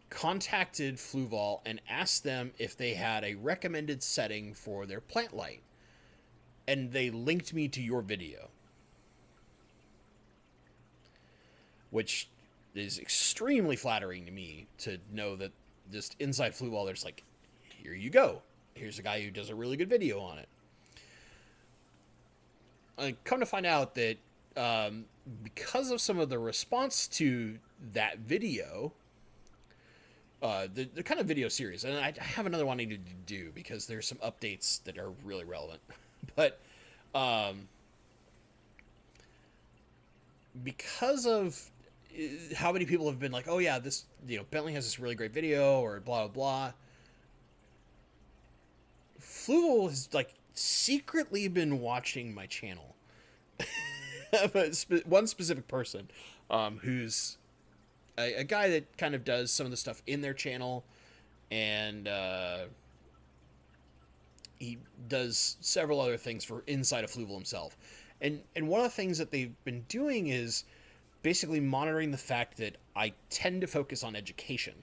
contacted Fluval and asked them if they had a recommended setting for their plant light. And they linked me to your video. Which is extremely flattering to me to know that just inside Fluval, there's like, here you go. Here's a guy who does a really good video on it. I come to find out that because of some of the response to that video, the kind of video series, and I have another one I need to do because there's some updates that are really relevant, but because of how many people have been like, oh yeah, this, Bentley has this really great video, or blah blah blah. Fluval has like secretly been watching my channel. One specific person, who's a guy that kind of does some of the stuff in their channel, and he does several other things for inside of Fluval himself. And one of the things that they've been doing is basically monitoring the fact that I tend to focus on education,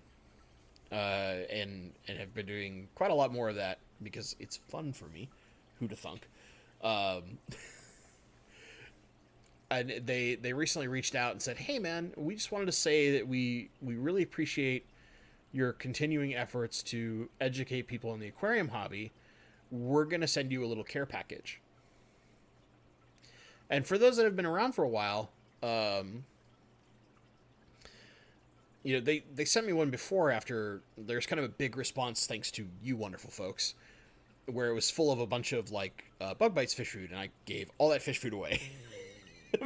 and have been doing quite a lot more of that because it's fun for me. Who to thunk? And they recently reached out and said, hey man, we just wanted to say that we really appreciate your continuing efforts to educate people in the aquarium hobby. We're going to send you a little care package. And for those that have been around for a while, they sent me one before after there's kind of a big response thanks to you wonderful folks, where it was full of a bunch of like Bug Bites fish food, and I gave all that fish food away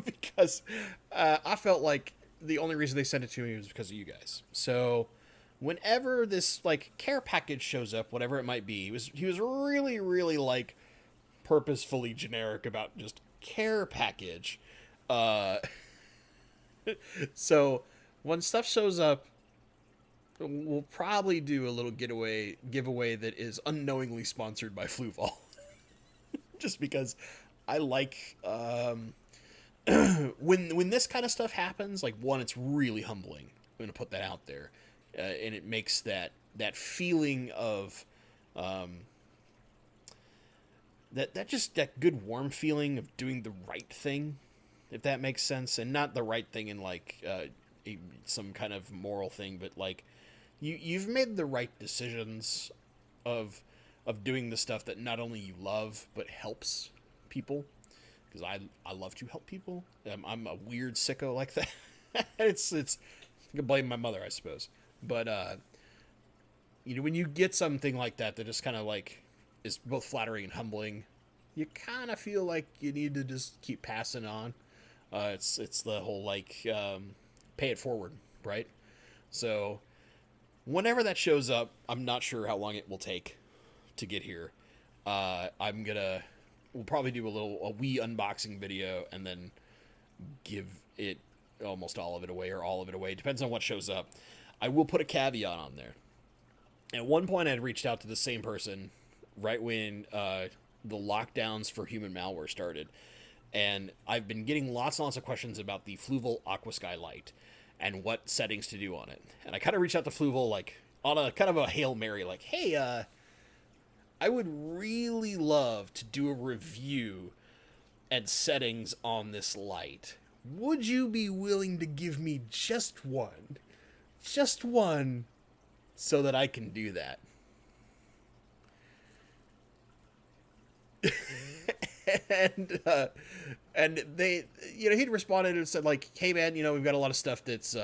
because I felt like the only reason they sent it to me was because of you guys. So whenever this like care package shows up, whatever it might be, he was really, really like purposefully generic about just care package. So when stuff shows up, we'll probably do a little giveaway that is unknowingly sponsored by Fluval. Just because I like when this kind of stuff happens, like, one, it's really humbling. I'm going to put that out there. And it makes that feeling of that good warm feeling of doing the right thing, if that makes sense. And not the right thing in like some kind of moral thing, but like you've made the right decisions of doing the stuff that not only you love but helps people, because I love to help people. I'm a weird sicko like that. it's I can blame my mother, I suppose. But when you get something like that just kind of like is both flattering and humbling, you kind of feel like you need to just keep passing on. It's the whole like pay it forward, right? So whenever that shows up, I'm not sure how long it will take to get here. We'll probably do a wee unboxing video and then give it almost all of it away or all of it away. Depends on what shows up. I will put a caveat on there. At one point, I had reached out to the same person right when the lockdowns for human malware started. And I've been getting lots and lots of questions about the Fluval Aqua Sky Light and what settings to do on it. And I kind of reached out to Fluval like on a kind of a Hail Mary, like, hey, I would really love to do a review and settings on this light. Would you be willing to give me just one, so that I can do that? and they, he'd responded and said like, hey man, we've got a lot of stuff that's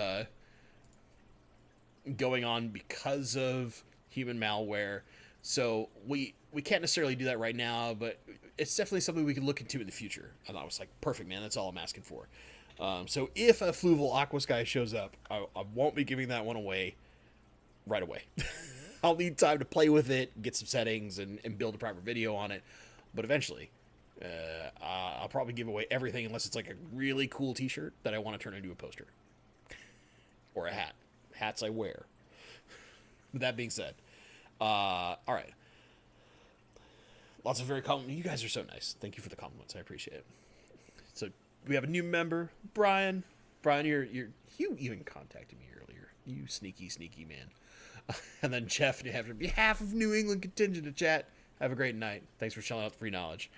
going on because of human malware, so we can't necessarily do that right now, but it's definitely something we can look into in the future. And I was like, perfect, man, that's all I'm asking for. So if a Fluval Aqua Sky shows up, I won't be giving that one away right away. I'll need time to play with it, get some settings, and build a proper video on it. But eventually, I'll probably give away everything unless it's like a really cool t-shirt that I want to turn into a poster. Or a hat. Hats I wear. With that being said, all right. Lots of very compliments. You guys are so nice. Thank you for the compliments. I appreciate it. So we have a new member, Brian. Brian, you even contacted me earlier. You sneaky man. And then Jeff, on behalf of New England contingent to chat, have a great night. Thanks for shelling out the free knowledge.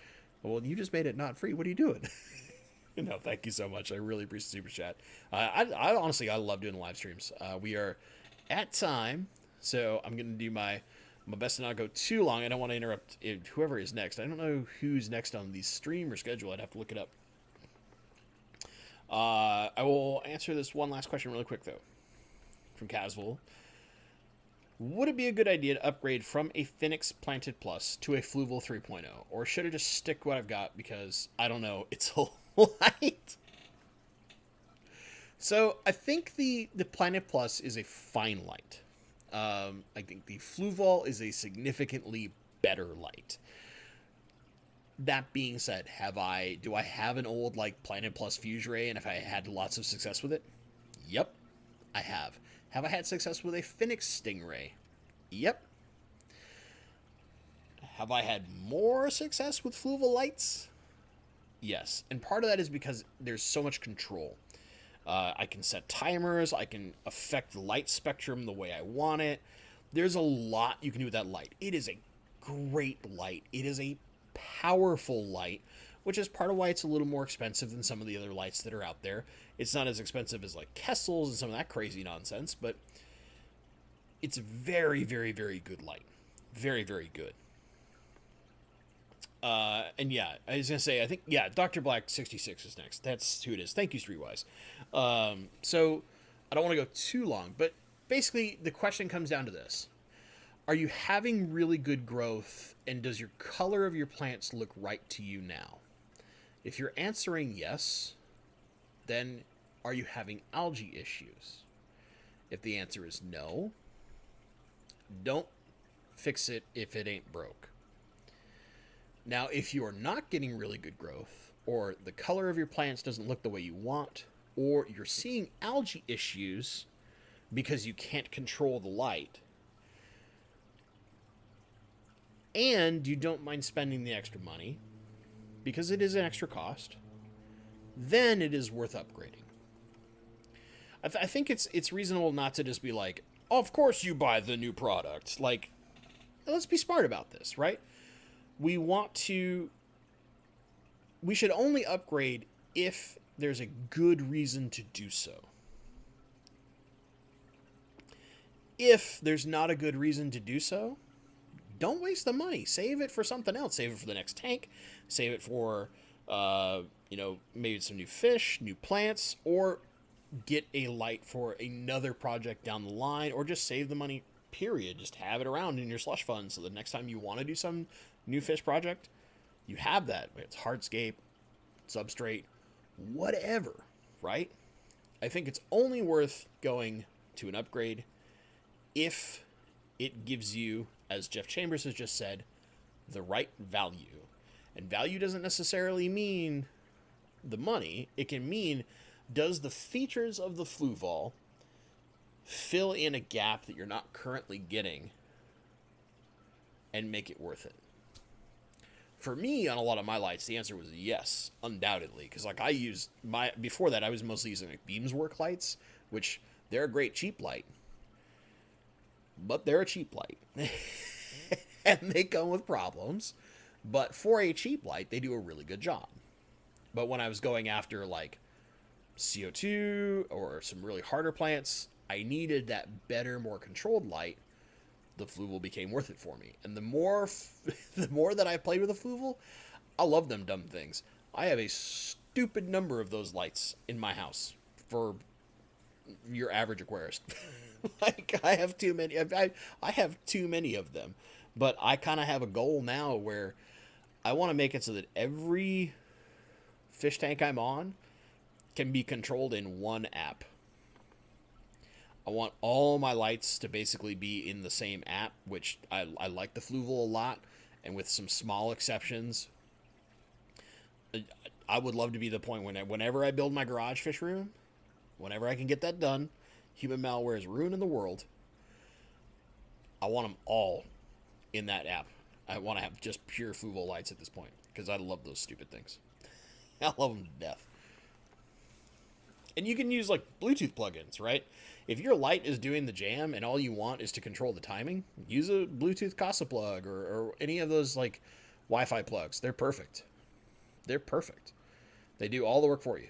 Well, you just made it not free. What are you doing? No, thank you so much. I really appreciate Super Chat. I honestly, I love doing live streams. We are at time, so I'm going to do my best to not go too long. I don't want to interrupt whoever is next. I don't know who's next on the stream or schedule. I'd have to look it up. I will answer this one last question really quick, though, from Caswell. Would it be a good idea to upgrade from a Phoenix Planted Plus to a Fluval 3.0? Or should I just stick what I've got because, I don't know, it's a light? So, I think the Planet Plus is a fine light. I think the Fluval is a significantly better light. That being said, do I have an old like Planet Plus Fuse Ray, and if I had lots of success with it? Yep, I have. Have I had success with a Phoenix Stingray? Yep. Have I had more success with Fluval lights? Yes, and part of that is because there's so much control. I can set timers, I can affect the light spectrum the way I want it. There's a lot you can do with that light. It is a great light. It is a powerful light, which is part of why it's a little more expensive than some of the other lights that are out there. It's not as expensive as like Kessel's and some of that crazy nonsense, but it's a very, very, very good light. Very, very good. And yeah, I was going to say, I think, yeah, Dr. Black 66 is next. That's who it is. Thank you, Streetwise. So I don't want to go too long, but basically the question comes down to this. Are you having really good growth, and does your color of your plants look right to you now? If you're answering yes, then are you having algae issues? If the answer is no, don't fix it if it ain't broke. Now, if you are not getting really good growth, or the color of your plants doesn't look the way you want, or you're seeing algae issues because you can't control the light, and you don't mind spending the extra money, because it is an extra cost, then it is worth upgrading. I think it's reasonable not to just be like, oh, of course you buy the new product. Like, let's be smart about this, right? We should only upgrade if there's a good reason to do so. If there's not a good reason to do so, don't waste the money. Save it for something else. Save it for the next tank. Save it for, maybe some new fish, new plants, or get a light for another project down the line, or just save the money, period. Just have it around in your slush fund so the next time you want to do some new fish project, you have that. It's hardscape, substrate, whatever, right? I think it's only worth going to an upgrade if it gives you, as Jeff Chambers has just said, the right value. And value doesn't necessarily mean the money. It can mean Does the features of the Fluval fill in a gap that you're not currently getting and make it worth it? For me, on a lot of my lights, the answer was yes, undoubtedly. Because like before that, I was mostly using like Beamswork lights, which they're a great cheap light, but they're a cheap light, and they come with problems. But for a cheap light, they do a really good job. But when I was going after like CO2 or some really harder plants, I needed that better, more controlled light. The Fluval became worth it for me. And the more that I played with the Fluval, I love them dumb things. I have a stupid number of those lights in my house for your average aquarist. Like, I have too many. I have too many of them. But I kind of have a goal now where I want to make it so that every fish tank I'm on can be controlled in one app. I want all my lights to basically be in the same app, which I like the Fluval a lot, and with some small exceptions. I would love to be the point whenever I build my garage fish room, whenever I can get that done, human malware is ruining the world. I want them all in that app. I want to have just pure Fluval lights at this point, because I love those stupid things. I love them to death. And you can use like Bluetooth plugins, right? If your light is doing the jam and all you want is to control the timing, use a Bluetooth Casa plug or any of those like Wi-Fi plugs. They're perfect. They're perfect. They do all the work for you.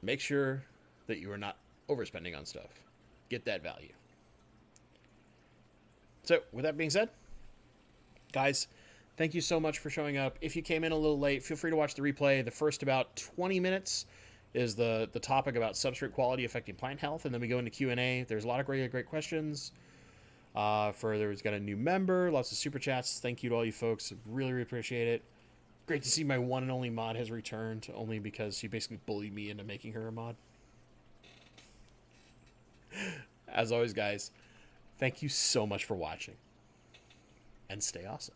Make sure that you are not overspending on stuff. Get that value. So, with that being said, guys, thank you so much for showing up. If you came in a little late, feel free to watch the replay. The first about 20 minutes is the topic about substrate quality affecting plant health, and then we go into Q&A. There's a lot of great questions. There's got a new member, lots of super chats. Thank you to all you folks. Really appreciate it. Great to see my one and only mod has returned, only because she basically bullied me into making her a mod. As always, guys, thank you so much for watching, and stay awesome.